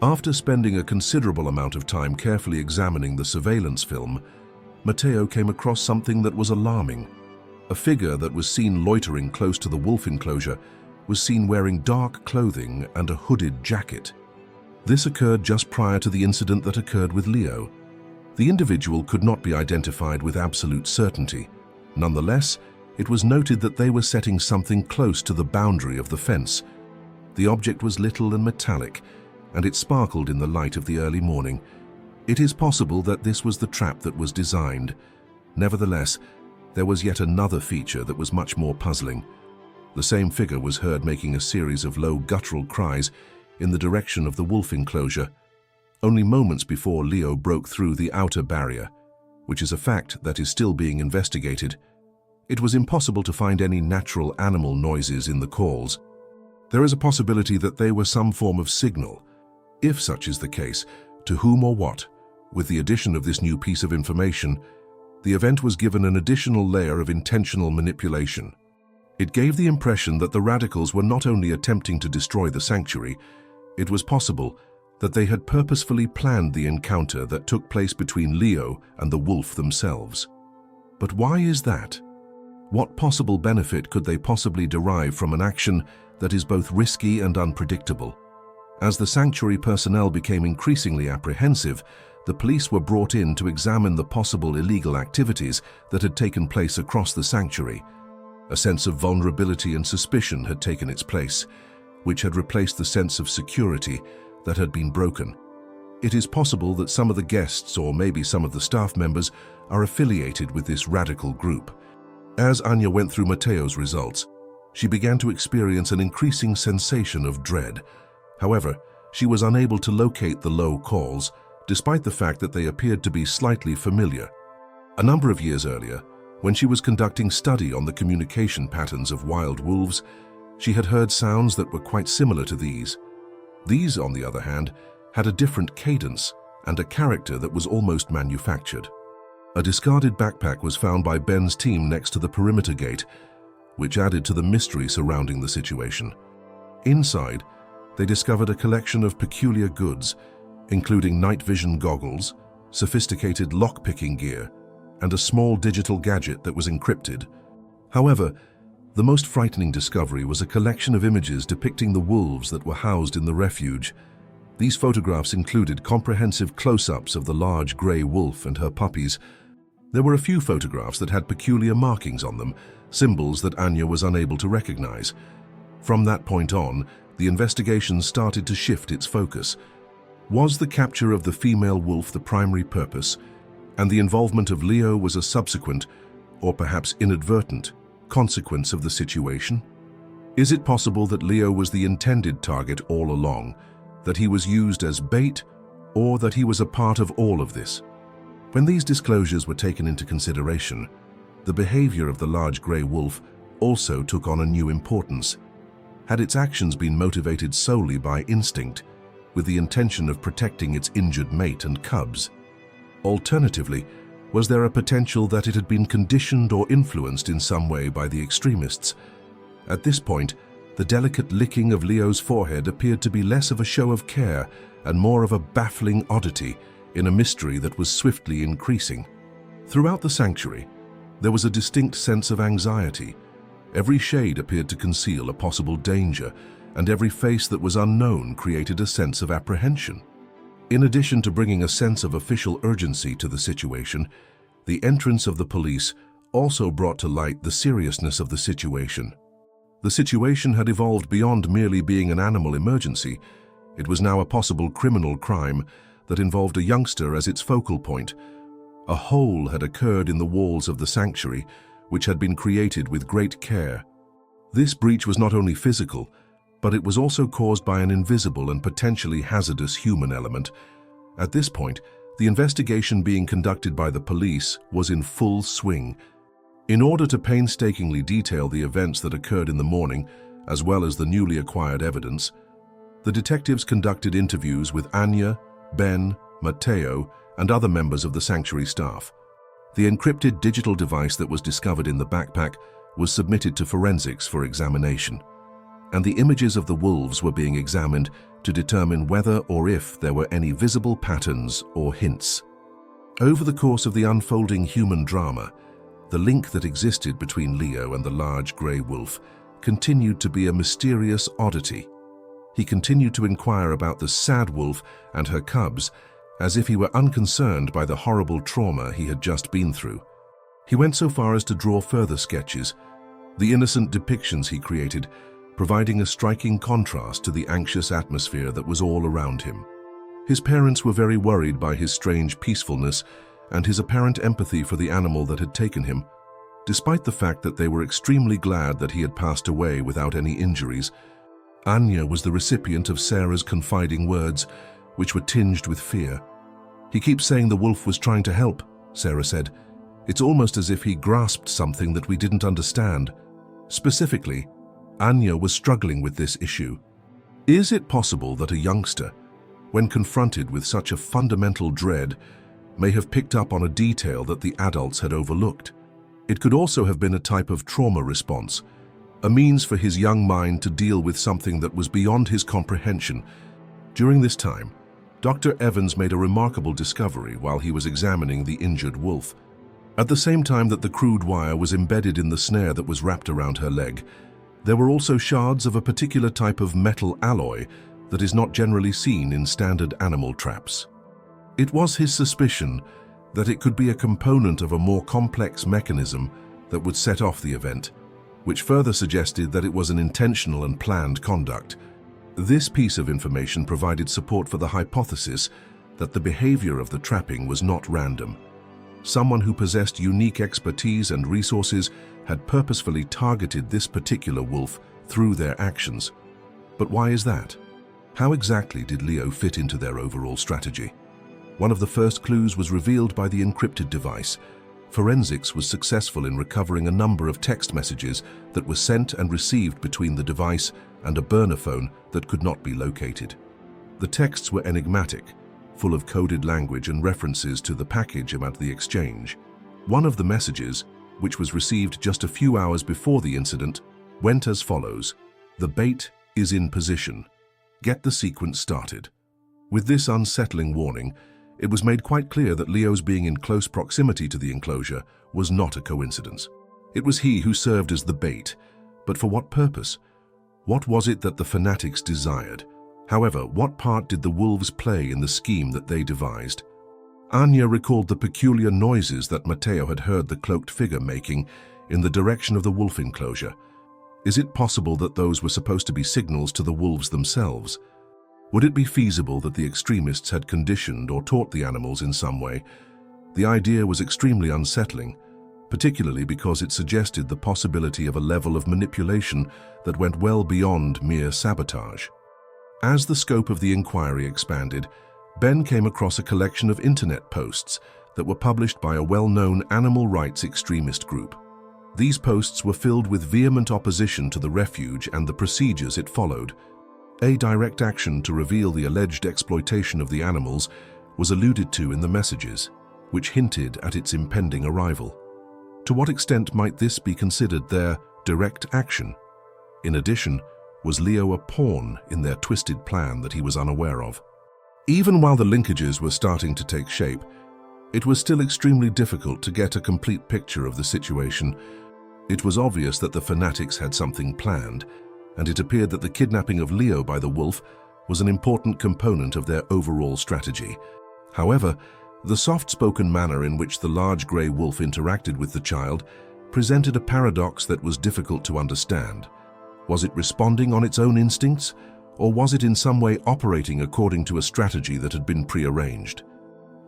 After spending a considerable amount of time carefully examining the surveillance film, Matteo came across something that was alarming. A figure that was seen loitering close to the wolf enclosure was seen wearing dark clothing and a hooded jacket. This occurred just prior to the incident that occurred with Leo. The individual could not be identified with absolute certainty. Nonetheless, it was noted that they were setting something close to the boundary of the fence. The object was little and metallic, and it sparkled in the light of the early morning. It is possible that this was the trap that was designed. Nevertheless, there was yet another feature that was much more puzzling. The same figure was heard making a series of low guttural cries in the direction of the wolf enclosure, only moments before Leo broke through the outer barrier, which is a fact that is still being investigated. It was impossible to find any natural animal noises in the calls. There is a possibility that they were some form of signal. If such is the case, to whom or what? With the addition of this new piece of information, the event was given an additional layer of intentional manipulation. It gave the impression that the radicals were not only attempting to destroy the sanctuary, it was possible that they had purposefully planned the encounter that took place between Leo and the wolf themselves. But why is that? What possible benefit could they possibly derive from an action that is both risky and unpredictable? As the sanctuary personnel became increasingly apprehensive, the police were brought in to examine the possible illegal activities that had taken place across the sanctuary. A sense of vulnerability and suspicion had taken its place, which had replaced the sense of security that had been broken. It is possible that some of the guests or maybe some of the staff members are affiliated with this radical group. As Anya went through Mateo's results, she began to experience an increasing sensation of dread. However, she was unable to locate the low calls, despite the fact that they appeared to be slightly familiar. A number of years earlier, when she was conducting study on the communication patterns of wild wolves, she had heard sounds that were quite similar to these. These, on the other hand, had a different cadence and a character that was almost manufactured. A discarded backpack was found by Ben's team next to the perimeter gate, which added to the mystery surrounding the situation. Inside, they discovered a collection of peculiar goods, including night vision goggles, sophisticated lock-picking gear, and a small digital gadget that was encrypted. However, the most frightening discovery was a collection of images depicting the wolves that were housed in the refuge. These photographs included comprehensive close-ups of the large grey wolf and her puppies. There were a few photographs that had peculiar markings on them, symbols that Anya was unable to recognize. From that point on, the investigation started to shift its focus. Was the capture of the female wolf the primary purpose, and the involvement of Leo was a subsequent, or perhaps inadvertent, consequence of the situation? Is it possible that Leo was the intended target all along, that he was used as bait, or that he was a part of all of this? When these disclosures were taken into consideration, the behavior of the large grey wolf also took on a new importance. Had its actions been motivated solely by instinct, with the intention of protecting its injured mate and cubs? Alternatively, was there a potential that it had been conditioned or influenced in some way by the extremists? At this point, the delicate licking of Leo's forehead appeared to be less of a show of care and more of a baffling oddity in a mystery that was swiftly increasing. Throughout the sanctuary, there was a distinct sense of anxiety. Every shade appeared to conceal a possible danger, and every face that was unknown created a sense of apprehension. In addition to bringing a sense of official urgency to the situation, the entrance of the police also brought to light the seriousness of the situation. The situation had evolved beyond merely being an animal emergency. It was now a possible criminal crime that involved a youngster as its focal point. A hole had occurred in the walls of the sanctuary, which had been created with great care. This breach was not only physical, but it was also caused by an invisible and potentially hazardous human element. At this point, the investigation being conducted by the police was in full swing. In order to painstakingly detail the events that occurred in the morning, as well as the newly acquired evidence, the detectives conducted interviews with Anya, Ben, Mateo, and other members of the sanctuary staff. The encrypted digital device that was discovered in the backpack was submitted to forensics for examination, and the images of the wolves were being examined to determine whether or if there were any visible patterns or hints. Over the course of the unfolding human drama, the link that existed between Leo and the large grey wolf continued to be a mysterious oddity. He continued to inquire about the sad wolf and her cubs as if he were unconcerned by the horrible trauma he had just been through. He went so far as to draw further sketches, the innocent depictions he created providing a striking contrast to the anxious atmosphere that was all around him. His parents were very worried by his strange peacefulness and his apparent empathy for the animal that had taken him. Despite the fact that they were extremely glad that he had passed away without any injuries, Anya was the recipient of Sarah's confiding words, which were tinged with fear. "He keeps saying the wolf was trying to help," Sarah said. "It's almost as if he grasped something that we didn't understand." Specifically, Anya was struggling with this issue. Is it possible that a youngster, when confronted with such a fundamental dread, may have picked up on a detail that the adults had overlooked? It could also have been a type of trauma response, a means for his young mind to deal with something that was beyond his comprehension. During this time, Dr. Evans made a remarkable discovery while he was examining the injured wolf. At the same time that the crude wire was embedded in the snare that was wrapped around her leg, there were also shards of a particular type of metal alloy that is not generally seen in standard animal traps. It was his suspicion that it could be a component of a more complex mechanism that would set off the event, which further suggested that it was an intentional and planned conduct. This piece of information provided support for the hypothesis that the behavior of the trapping was not random. Someone who possessed unique expertise and resources had purposefully targeted this particular wolf through their actions. But why is that? How exactly did Leo fit into their overall strategy? One of the first clues was revealed by the encrypted device. Forensics was successful in recovering a number of text messages that were sent and received between the device and a burner phone that could not be located. The texts were enigmatic, full of coded language and references to the package about the exchange. One of the messages, which was received just a few hours before the incident, went as follows: "The bait is in position. Get the sequence started." With this unsettling warning, it was made quite clear that Leo's being in close proximity to the enclosure was not a coincidence. It was he who served as the bait, but for what purpose? What was it that the fanatics desired? However, what part did the wolves play in the scheme that they devised? Anya recalled the peculiar noises that Matteo had heard the cloaked figure making in the direction of the wolf enclosure. Is it possible that those were supposed to be signals to the wolves themselves? Would it be feasible that the extremists had conditioned or taught the animals in some way? The idea was extremely unsettling, particularly because it suggested the possibility of a level of manipulation that went well beyond mere sabotage. As the scope of the inquiry expanded, Ben came across a collection of internet posts that were published by a well-known animal rights extremist group. These posts were filled with vehement opposition to the refuge and the procedures it followed. A direct action to reveal the alleged exploitation of the animals was alluded to in the messages, which hinted at its impending arrival. To what extent might this be considered their direct action? In addition, was Leo a pawn in their twisted plan that he was unaware of? Even while the linkages were starting to take shape, it was still extremely difficult to get a complete picture of the situation. It was obvious that the fanatics had something planned, and it appeared that the kidnapping of Leo by the wolf was an important component of their overall strategy. However, the soft-spoken manner in which the large grey wolf interacted with the child presented a paradox that was difficult to understand. Was it responding on its own instincts, or was it in some way operating according to a strategy that had been prearranged?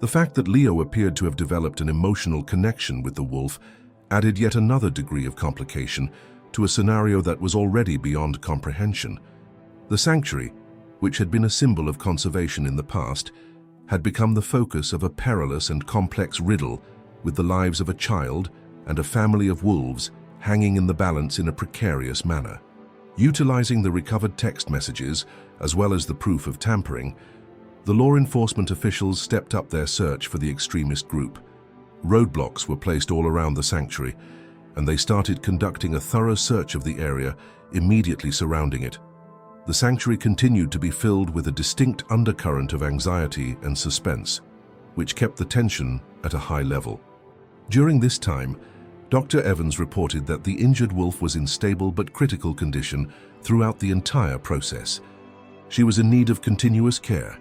The fact that Leo appeared to have developed an emotional connection with the wolf added yet another degree of complication to a scenario that was already beyond comprehension. The sanctuary, which had been a symbol of conservation in the past, had become the focus of a perilous and complex riddle, with the lives of a child and a family of wolves hanging in the balance in a precarious manner. Utilizing the recovered text messages, as well as the proof of tampering, the law enforcement officials stepped up their search for the extremist group. Roadblocks were placed all around the sanctuary, and they started conducting a thorough search of the area immediately surrounding it. The sanctuary continued to be filled with a distinct undercurrent of anxiety and suspense, which kept the tension at a high level. During this time, Dr. Evans reported that the injured wolf was in stable but critical condition throughout the entire process. She was in need of continuous care,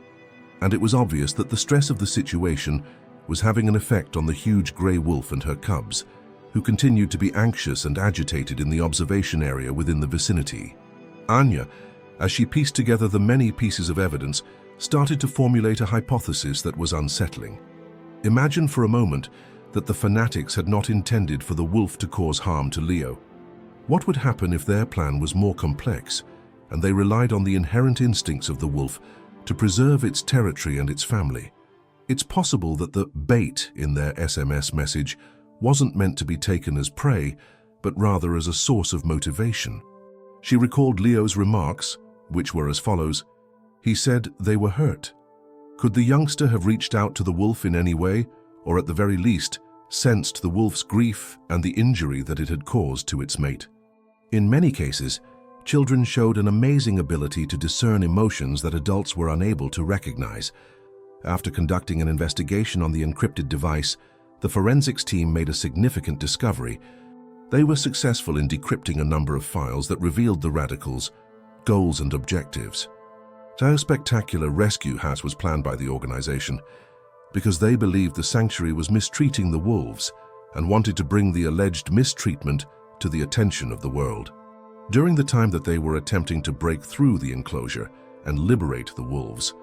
and it was obvious that the stress of the situation was having an effect on the huge grey wolf and her cubs, who continued to be anxious and agitated in the observation area within the vicinity. Anya, as she pieced together the many pieces of evidence, started to formulate a hypothesis that was unsettling. Imagine for a moment that the fanatics had not intended for the wolf to cause harm to Leo. What would happen if their plan was more complex, and they relied on the inherent instincts of the wolf to preserve its territory and its family? It's possible that the bait in their SMS message wasn't meant to be taken as prey, but rather as a source of motivation. She recalled Leo's remarks, which were as follows: he said they were hurt. Could the youngster have reached out to the wolf in any way, or at the very least, sensed the wolf's grief and the injury that it had caused to its mate? In many cases, children showed an amazing ability to discern emotions that adults were unable to recognize. After conducting an investigation on the encrypted device, the forensics team made a significant discovery. They were successful in decrypting a number of files that revealed the radicals' goals and objectives. A spectacular rescue hat was planned by the organization because they believed the sanctuary was mistreating the wolves and wanted to bring the alleged mistreatment to the attention of the world. During the time that they were attempting to break through the enclosure and liberate the wolves,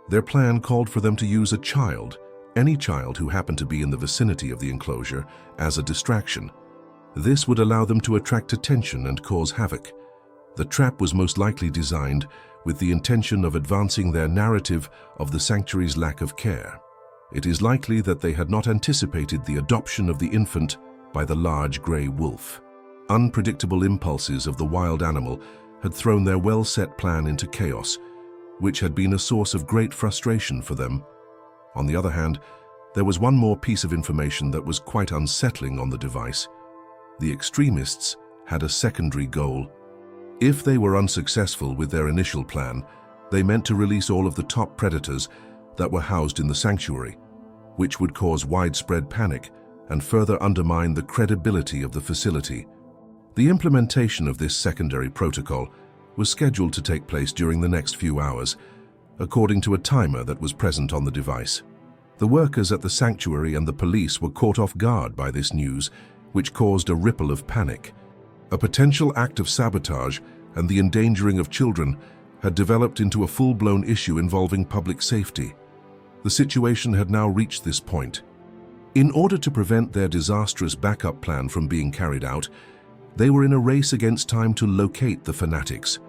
Their plan called for them to use a child, any child who happened to be in the vicinity of the enclosure, as a distraction. This would allow them to attract attention and cause havoc. The trap was most likely designed with the intention of advancing their narrative of the sanctuary's lack of care. It is likely that they had not anticipated the adoption of the infant by the large grey wolf. Unpredictable impulses of the wild animal had thrown their well-set plan into chaos, which had been a source of great frustration for them. On the other hand, there was one more piece of information that was quite unsettling on the device. The extremists had a secondary goal. If they were unsuccessful with their initial plan, they meant to release all of the top predators that were housed in the sanctuary, which would cause widespread panic and further undermine the credibility of the facility. The implementation of this secondary protocol was scheduled to take place during the next few hours, according to a timer that was present on the device. The workers at the sanctuary and the police were caught off guard by this news, which caused a ripple of panic. A potential act of sabotage and the endangering of children had developed into a full-blown issue involving public safety. The situation had now reached this point. In order to prevent their disastrous backup plan from being carried out, they were in a race against time to locate the fanatics.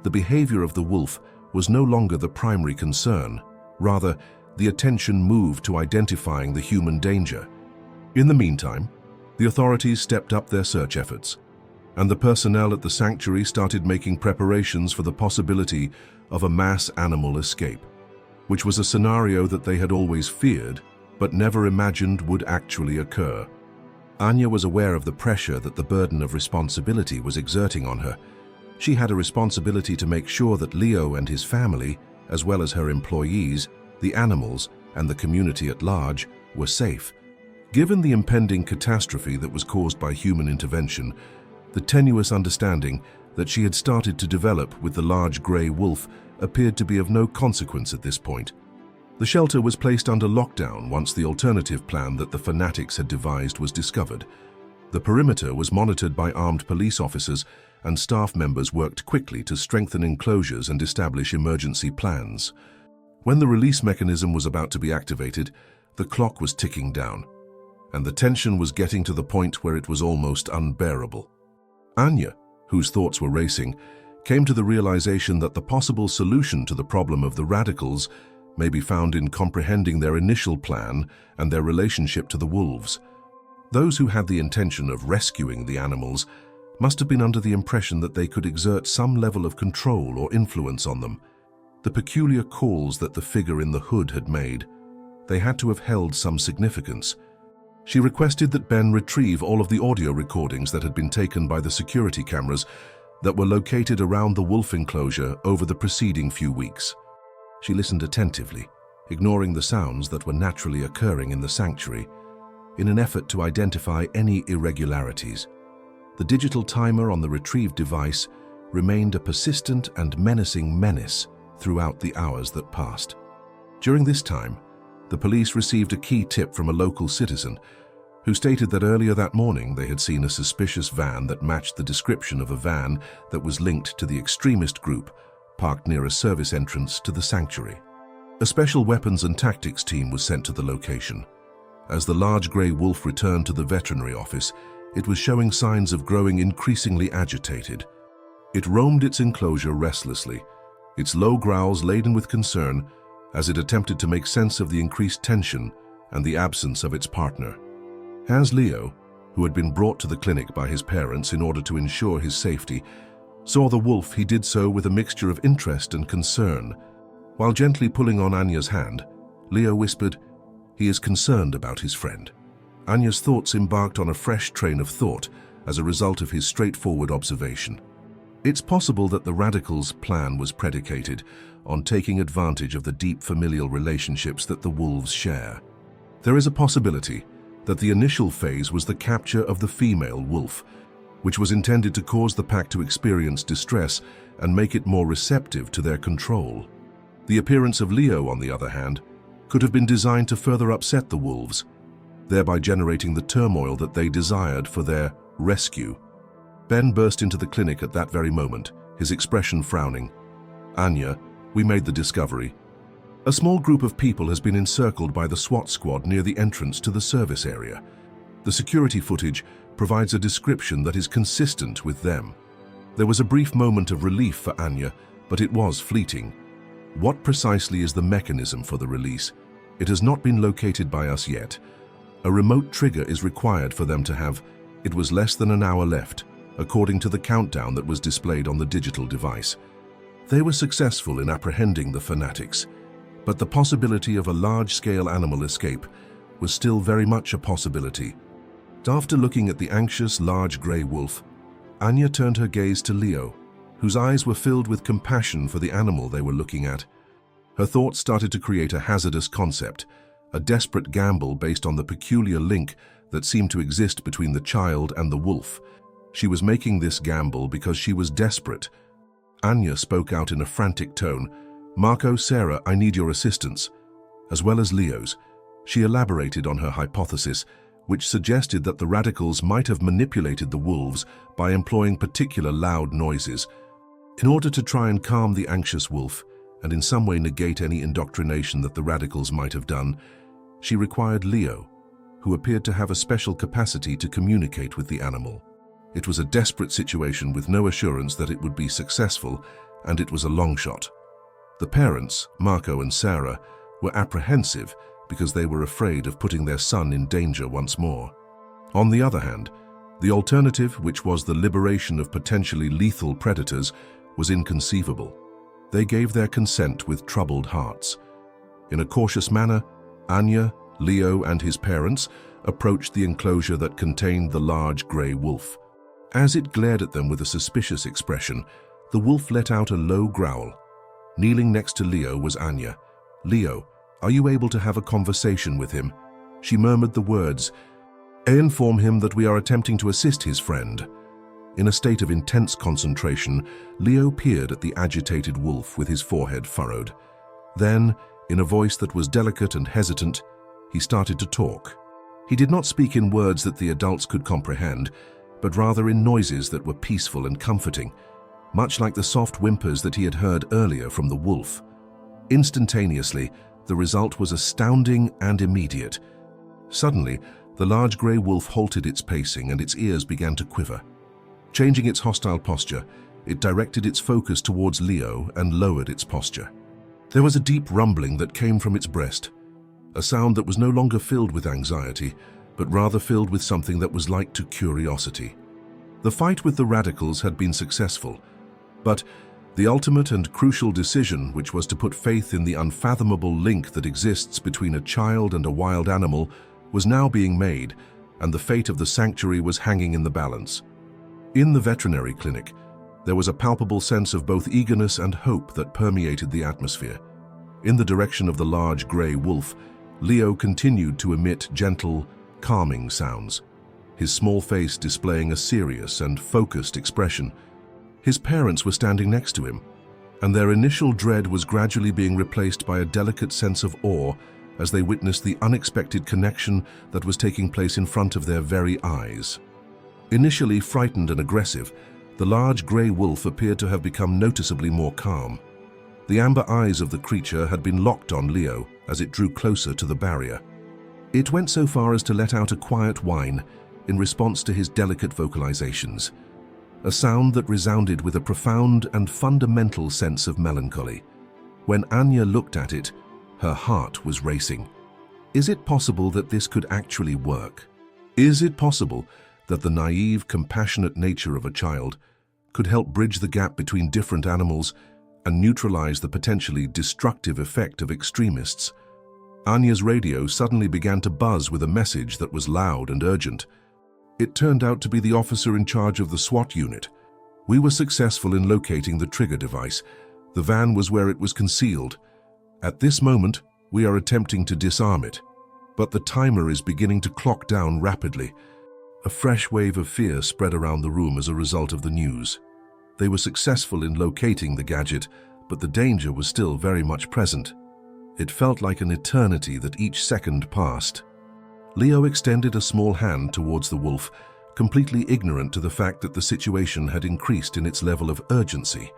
The behavior of the wolf was no longer the primary concern. Rather, the attention moved to identifying the human danger. In the meantime, the authorities stepped up their search efforts, and the personnel at the sanctuary started making preparations for the possibility of a mass animal escape, which was a scenario that they had always feared, but never imagined would actually occur. Anya was aware of the pressure that the burden of responsibility was exerting on her. She had a responsibility to make sure that Leo and his family, as well as her employees, the animals, and the community at large, were safe. Given the impending catastrophe that was caused by human intervention, the tenuous understanding that she had started to develop with the large grey wolf appeared to be of no consequence at this point. The shelter was placed under lockdown once the alternative plan that the fanatics had devised was discovered. The perimeter was monitored by armed police officers, and staff members worked quickly to strengthen enclosures and establish emergency plans. When the release mechanism was about to be activated, the clock was ticking down, and the tension was getting to the point where it was almost unbearable. Anya, whose thoughts were racing, came to the realization that the possible solution to the problem of the radicals may be found in comprehending their initial plan and their relationship to the wolves. Those who had the intention of rescuing the animals must have been under the impression that they could exert some level of control or influence on them. The peculiar calls that the figure in the hood had made, they had to have held some significance. She requested that Ben retrieve all of the audio recordings that had been taken by the security cameras that were located around the wolf enclosure over the preceding few weeks. She listened attentively, ignoring the sounds that were naturally occurring in the sanctuary, in an effort to identify any irregularities. The digital timer on the retrieved device remained a persistent and menacing menace throughout the hours that passed. During this time, the police received a key tip from a local citizen who stated that earlier that morning they had seen a suspicious van that matched the description of a van that was linked to the extremist group parked near a service entrance to the sanctuary. A special weapons and tactics team was sent to the location. As the large grey wolf returned to the veterinary office, it was showing signs of growing increasingly agitated. It roamed its enclosure restlessly, its low growls laden with concern as it attempted to make sense of the increased tension and the absence of its partner. As Leo, who had been brought to the clinic by his parents in order to ensure his safety, saw the wolf, he did so with a mixture of interest and concern. While gently pulling on Anya's hand, Leo whispered, "He is concerned about his friend." Anya's thoughts embarked on a fresh train of thought as a result of his straightforward observation. It's possible that the radicals' plan was predicated on taking advantage of the deep familial relationships that the wolves share. There is a possibility that the initial phase was the capture of the female wolf, which was intended to cause the pack to experience distress and make it more receptive to their control. The appearance of Leo, on the other hand, could have been designed to further upset the wolves, thereby generating the turmoil that they desired for their rescue. Ben burst into the clinic at that very moment, his expression frowning. "Anya, we made the discovery. A small group of people has been encircled by the SWAT squad near the entrance to the service area. The security footage provides a description that is consistent with them. There was a brief moment of relief for Anya, but it was fleeting. What precisely is the mechanism for the release? It has not been located by us yet. A remote trigger is required for them to have. It was less than an hour left, according to the countdown that was displayed on the digital device. They were successful in apprehending the fanatics, but the possibility of a large-scale animal escape was still very much a possibility. After looking at the anxious, large grey wolf, Anya turned her gaze to Leo, whose eyes were filled with compassion for the animal they were looking at. Her thoughts started to create a hazardous concept, a desperate gamble based on the peculiar link that seemed to exist between the child and the wolf. She was making this gamble because she was desperate. Anya spoke out in a frantic tone, "Marco, Sarah, I need your assistance." As well as Leo's, she elaborated on her hypothesis, which suggested that the radicals might have manipulated the wolves by employing particular loud noises. In order to try and calm the anxious wolf, and in some way negate any indoctrination that the radicals might have done, she required Leo, who appeared to have a special capacity to communicate with the animal. It was a desperate situation with no assurance that it would be successful, and it was a long shot. The parents, Marco and Sarah, were apprehensive because they were afraid of putting their son in danger once more. On the other hand, the alternative, which was the liberation of potentially lethal predators, was inconceivable. They gave their consent with troubled hearts. In a cautious manner, Anya, Leo, and his parents approached the enclosure that contained the large grey wolf. As it glared at them with a suspicious expression, the wolf let out a low growl. Kneeling next to Leo was Anya. "Leo, are you able to have a conversation with him?" She murmured the words, "Inform him that we are attempting to assist his friend." In a state of intense concentration, Leo peered at the agitated wolf with his forehead furrowed. Then, in a voice that was delicate and hesitant, he started to talk. He did not speak in words that the adults could comprehend, but rather in noises that were peaceful and comforting, much like the soft whimpers that he had heard earlier from the wolf. Instantaneously, the result was astounding and immediate. Suddenly, the large grey wolf halted its pacing and its ears began to quiver. Changing its hostile posture, it directed its focus towards Leo and lowered its posture. There was a deep rumbling that came from its breast, a sound that was no longer filled with anxiety, but rather filled with something that was like to curiosity. The fight with the radicals had been successful, but the ultimate and crucial decision, which was to put faith in the unfathomable link that exists between a child and a wild animal, was now being made, and the fate of the sanctuary was hanging in the balance. In the veterinary clinic, there was a palpable sense of both eagerness and hope that permeated the atmosphere. In the direction of the large grey wolf, Leo continued to emit gentle, calming sounds, his small face displaying a serious and focused expression. His parents were standing next to him, and their initial dread was gradually being replaced by a delicate sense of awe as they witnessed the unexpected connection that was taking place in front of their very eyes. Initially frightened and aggressive, the large grey wolf appeared to have become noticeably more calm. The amber eyes of the creature had been locked on Leo as it drew closer to the barrier. It went so far as to let out a quiet whine in response to his delicate vocalizations, a sound that resounded with a profound and fundamental sense of melancholy. When Anya looked at it, her heart was racing. Is it possible that this could actually work? Is it possible that the naive, compassionate nature of a child could help bridge the gap between different animals and neutralize the potentially destructive effect of extremists? Anya's radio suddenly began to buzz with a message that was loud and urgent. It turned out to be the officer in charge of the SWAT unit. "We were successful in locating the trigger device. The van was where it was concealed. At this moment, we are attempting to disarm it. But the timer is beginning to clock down rapidly." A fresh wave of fear spread around the room as a result of the news. They were successful in locating the gadget, but the danger was still very much present. It felt like an eternity that each second passed. Leo extended a small hand towards the wolf, completely ignorant to the fact that the situation had increased in its level of urgency.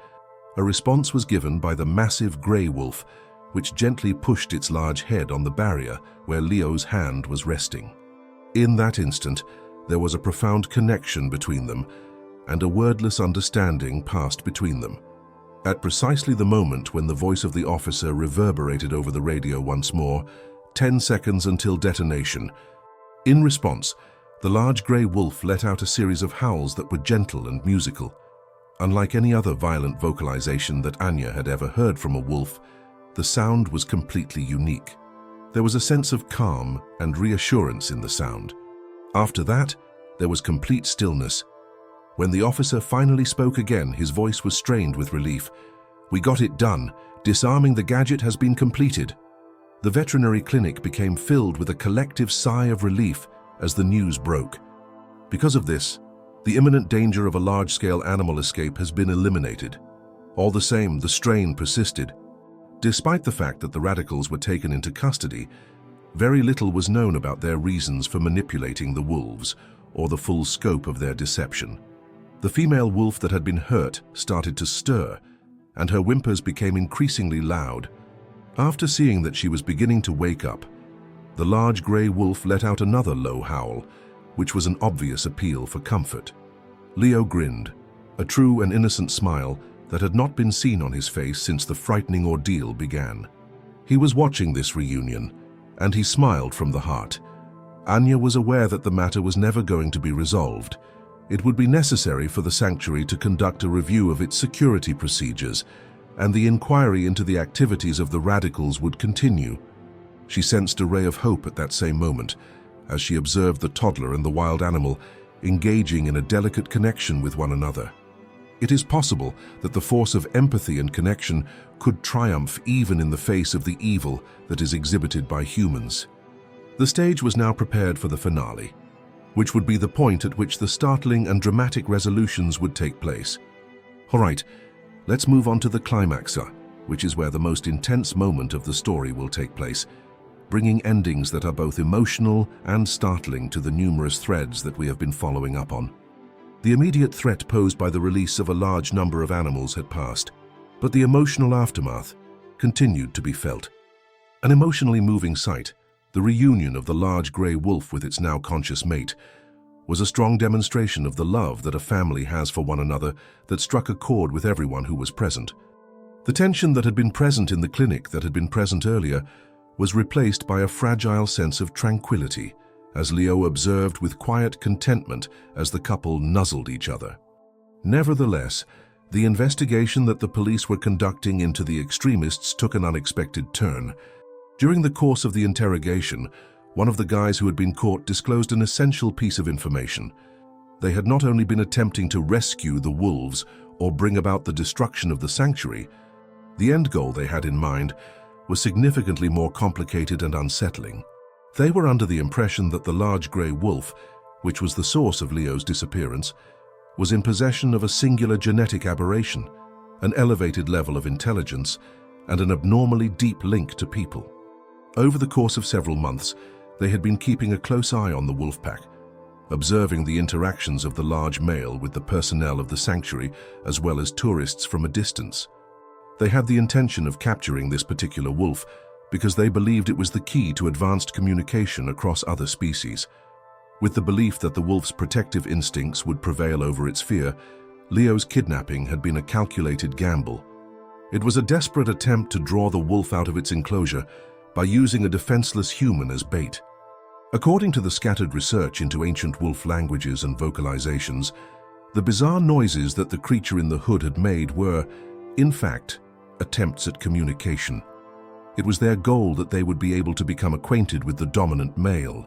A response was given by the massive grey wolf, which gently pushed its large head on the barrier where Leo's hand was resting. In that instant, there was a profound connection between them, and a wordless understanding passed between them. At precisely the moment when the voice of the officer reverberated over the radio once more, 10 seconds until detonation. In response, the large grey wolf let out a series of howls that were gentle and musical. Unlike any other violent vocalization that Anya had ever heard from a wolf, the sound was completely unique. There was a sense of calm and reassurance in the sound. After that, there was complete stillness. When the officer finally spoke again, his voice was strained with relief. "We got it done. Disarming the gadget has been completed." The veterinary clinic became filled with a collective sigh of relief as the news broke. Because of this, the imminent danger of a large-scale animal escape has been eliminated. All the same, the strain persisted. Despite the fact that the radicals were taken into custody, very little was known about their reasons for manipulating the wolves or the full scope of their deception. The female wolf that had been hurt started to stir, and her whimpers became increasingly loud. After seeing that she was beginning to wake up, the large grey wolf let out another low howl, which was an obvious appeal for comfort. Leo grinned, a true and innocent smile that had not been seen on his face since the frightening ordeal began. He was watching this reunion, and he smiled from the heart. Anya was aware that the matter was never going to be resolved. It would be necessary for the sanctuary to conduct a review of its security procedures, and the inquiry into the activities of the radicals would continue. She sensed a ray of hope at that same moment, as she observed the toddler and the wild animal engaging in a delicate connection with one another. It is possible that the force of empathy and connection could triumph even in the face of the evil that is exhibited by humans. The stage was now prepared for the finale, which would be the point at which the startling and dramatic resolutions would take place. All right, let's move on to the climax, which is where the most intense moment of the story will take place, bringing endings that are both emotional and startling to the numerous threads that we have been following up on. The immediate threat posed by the release of a large number of animals had passed, but the emotional aftermath continued to be felt. An emotionally moving sight, the reunion of the large grey wolf with its now conscious mate, was a strong demonstration of the love that a family has for one another that struck a chord with everyone who was present. The tension that had been present in the clinic that had been present earlier was replaced by a fragile sense of tranquility, as Leo observed with quiet contentment as the couple nuzzled each other. Nevertheless, the investigation that the police were conducting into the extremists took an unexpected turn. During the course of the interrogation, one of the guys who had been caught disclosed an essential piece of information. They had not only been attempting to rescue the wolves or bring about the destruction of the sanctuary, the end goal they had in mind was significantly more complicated and unsettling. They were under the impression that the large grey wolf, which was the source of Leo's disappearance, was in possession of a singular genetic aberration, an elevated level of intelligence, and an abnormally deep link to people. Over the course of several months, they had been keeping a close eye on the wolf pack, observing the interactions of the large male with the personnel of the sanctuary as well as tourists from a distance. They had the intention of capturing this particular wolf because they believed it was the key to advanced communication across other species. With the belief that the wolf's protective instincts would prevail over its fear, Leo's kidnapping had been a calculated gamble. It was a desperate attempt to draw the wolf out of its enclosure by using a defenseless human as bait. According to the scattered research into ancient wolf languages and vocalizations, the bizarre noises that the creature in the hood had made were, in fact, attempts at communication. It was their goal that they would be able to become acquainted with the dominant male.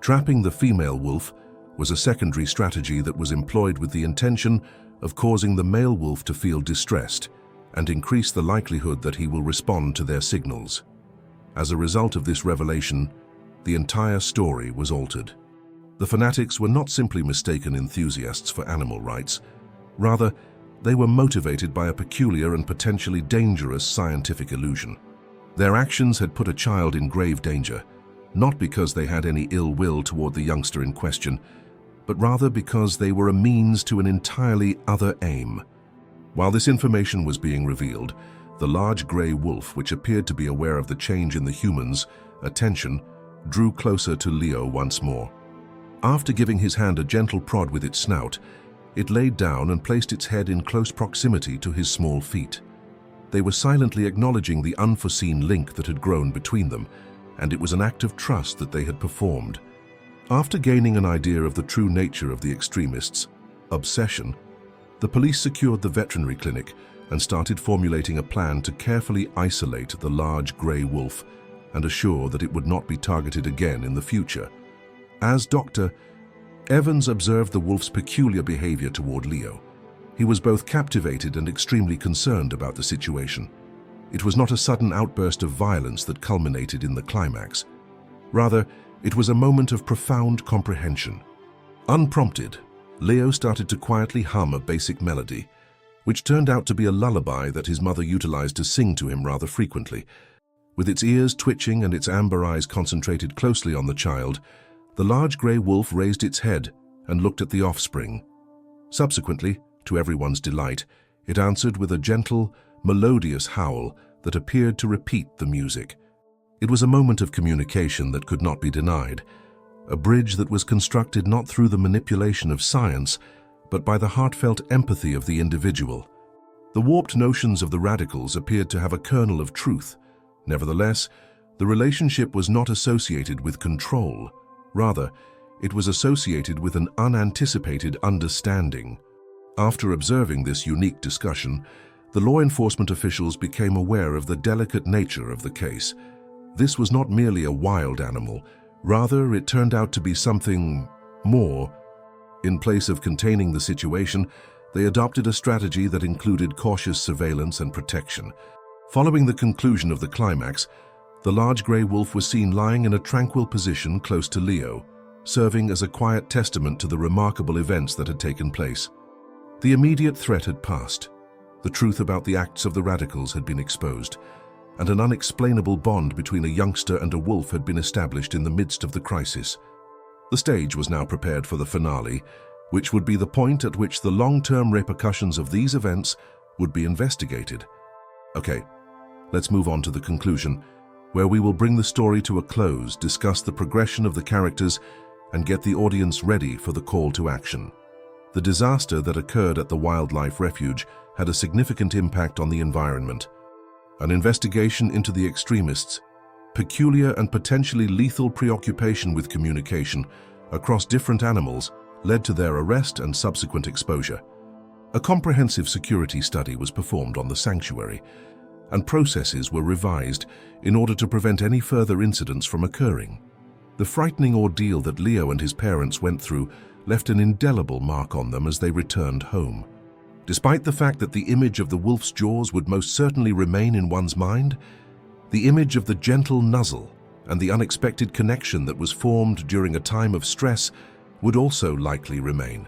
Trapping the female wolf was a secondary strategy that was employed with the intention of causing the male wolf to feel distressed and increase the likelihood that he will respond to their signals. As a result of this revelation, the entire story was altered. The fanatics were not simply mistaken enthusiasts for animal rights. Rather, they were motivated by a peculiar and potentially dangerous scientific illusion. Their actions had put a child in grave danger, not because they had any ill will toward the youngster in question, but rather because they were a means to an entirely other aim. While this information was being revealed, The large grey wolf, which appeared to be aware of the change in the humans' attention, drew closer to Leo once more. After giving his hand a gentle prod with its snout, it laid down and placed its head in close proximity to his small feet. They were silently acknowledging the unforeseen link that had grown between them, and it was an act of trust that they had performed. After gaining an idea of the true nature of the extremists' obsession, the police secured the veterinary clinic and started formulating a plan to carefully isolate the large grey wolf and assure that it would not be targeted again in the future. As Dr. Evans observed the wolf's peculiar behavior toward Leo, he was both captivated and extremely concerned about the situation. It was not a sudden outburst of violence that culminated in the climax. Rather, it was a moment of profound comprehension. Unprompted, Leo started to quietly hum a basic melody, which turned out to be a lullaby that his mother utilized to sing to him rather frequently. With its ears twitching and its amber eyes concentrated closely on the child, the large grey wolf raised its head and looked at the offspring. Subsequently, to everyone's delight, it answered with a gentle, melodious howl that appeared to repeat the music. It was a moment of communication that could not be denied, a bridge that was constructed not through the manipulation of science, but by the heartfelt empathy of the individual. The warped notions of the radicals appeared to have a kernel of truth. Nevertheless, the relationship was not associated with control. Rather, it was associated with an unanticipated understanding. After observing this unique discussion, the law enforcement officials became aware of the delicate nature of the case. This was not merely a wild animal. Rather, it turned out to be something more. In place of containing the situation, they adopted a strategy that included cautious surveillance and protection. Following the conclusion of the climax, the large grey wolf was seen lying in a tranquil position close to Leo, serving as a quiet testament to the remarkable events that had taken place. The immediate threat had passed. The truth about the acts of the radicals had been exposed, and an unexplainable bond between a youngster and a wolf had been established in the midst of the crisis. The stage was now prepared for the finale, which would be the point at which the long-term repercussions of these events would be investigated. Okay, let's move on to the conclusion, where we will bring the story to a close, discuss the progression of the characters, and get the audience ready for the call to action. The disaster that occurred at the wildlife refuge had a significant impact on the environment. An investigation into the extremists' peculiar and potentially lethal preoccupation with communication across different animals led to their arrest and subsequent exposure. A comprehensive security study was performed on the sanctuary, and processes were revised in order to prevent any further incidents from occurring. The frightening ordeal that Leo and his parents went through left an indelible mark on them as they returned home. Despite the fact that the image of the wolf's jaws would most certainly remain in one's mind, the image of the gentle nuzzle and the unexpected connection that was formed during a time of stress would also likely remain.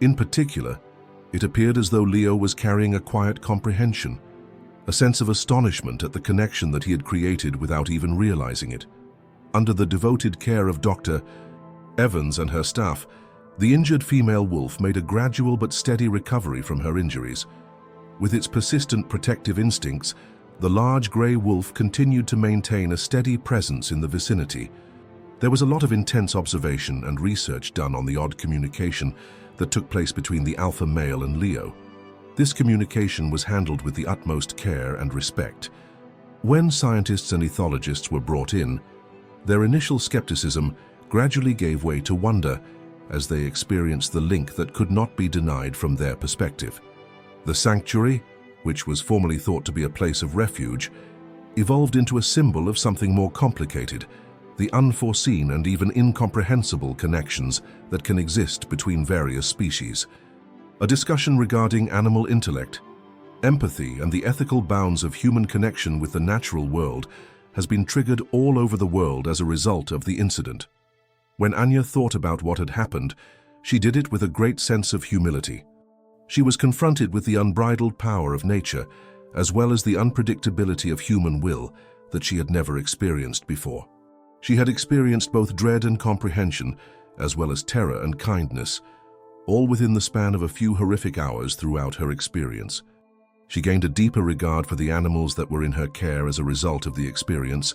In particular, it appeared as though Leo was carrying a quiet comprehension, a sense of astonishment at the connection that he had created without even realizing it. Under the devoted care of Dr. Evans and her staff, the injured female wolf made a gradual but steady recovery from her injuries. With its persistent protective instincts, the large grey wolf continued to maintain a steady presence in the vicinity. There was a lot of intense observation and research done on the odd communication that took place between the alpha male and Leo. This communication was handled with the utmost care and respect. When scientists and ethologists were brought in, their initial skepticism gradually gave way to wonder as they experienced the link that could not be denied from their perspective. The sanctuary, which was formerly thought to be a place of refuge, evolved into a symbol of something more complicated, the unforeseen and even incomprehensible connections that can exist between various species. A discussion regarding animal intellect, empathy, and the ethical bounds of human connection with the natural world has been triggered all over the world as a result of the incident. When Anya thought about what had happened, she did it with a great sense of humility. She was confronted with the unbridled power of nature, as well as the unpredictability of human will that she had never experienced before. She had experienced both dread and comprehension, as well as terror and kindness, all within the span of a few horrific hours throughout her experience. She gained a deeper regard for the animals that were in her care as a result of the experience,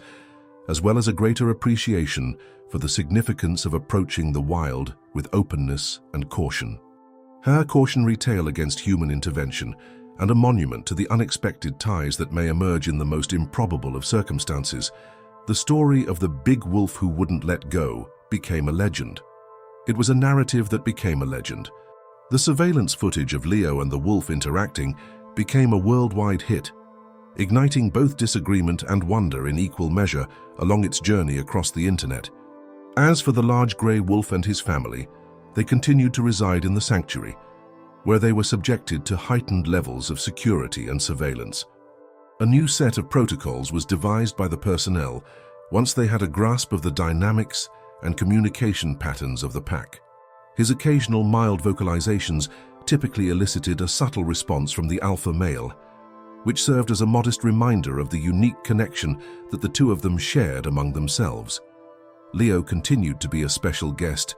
as well as a greater appreciation for the significance of approaching the wild with openness and caution. Her cautionary tale against human intervention and a monument to the unexpected ties that may emerge in the most improbable of circumstances, the story of the big wolf who wouldn't let go became a legend. It was a narrative that became a legend. The surveillance footage of Leo and the wolf interacting became a worldwide hit, igniting both disagreement and wonder in equal measure along its journey across the internet. As for the large grey wolf and his family, they continued to reside in the sanctuary, where they were subjected to heightened levels of security and surveillance. A new set of protocols was devised by the personnel once they had a grasp of the dynamics and communication patterns of the pack. His occasional mild vocalizations typically elicited a subtle response from the alpha male, which served as a modest reminder of the unique connection that the two of them shared among themselves. Leo continued to be a special guest.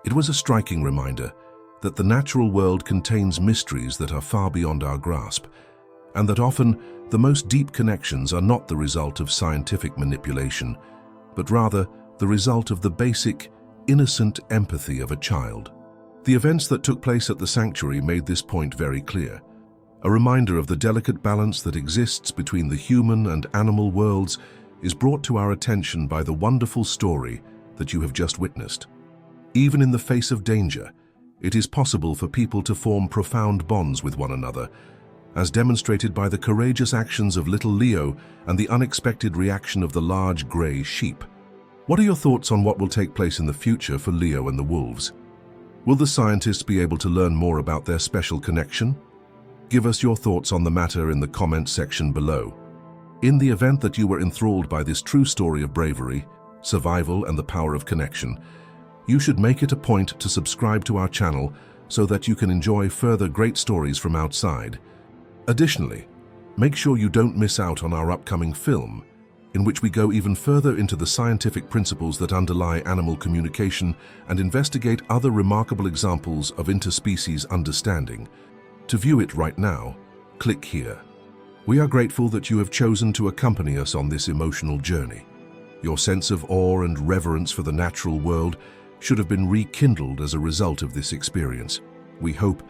It was a striking reminder that the natural world contains mysteries that are far beyond our grasp, and that often the most deep connections are not the result of scientific manipulation, but rather the result of the basic, innocent empathy of a child. The events that took place at the sanctuary made this point very clear. A reminder of the delicate balance that exists between the human and animal worlds is brought to our attention by the wonderful story that you have just witnessed. Even in the face of danger, it is possible for people to form profound bonds with one another, as demonstrated by the courageous actions of little Leo and the unexpected reaction of the large grey sheep. What are your thoughts on what will take place in the future for Leo and the wolves? Will the scientists be able to learn more about their special connection? Give us your thoughts on the matter in the comments section below. In the event that you were enthralled by this true story of bravery, survival, and the power of connection, you should make it a point to subscribe to our channel so that you can enjoy further great stories from outside. Additionally, make sure you don't miss out on our upcoming film, in which we go even further into the scientific principles that underlie animal communication and investigate other remarkable examples of interspecies understanding. To view it right now, click here. We are grateful that you have chosen to accompany us on this emotional journey. Your sense of awe and reverence for the natural world should have been rekindled as a result of this experience. We hope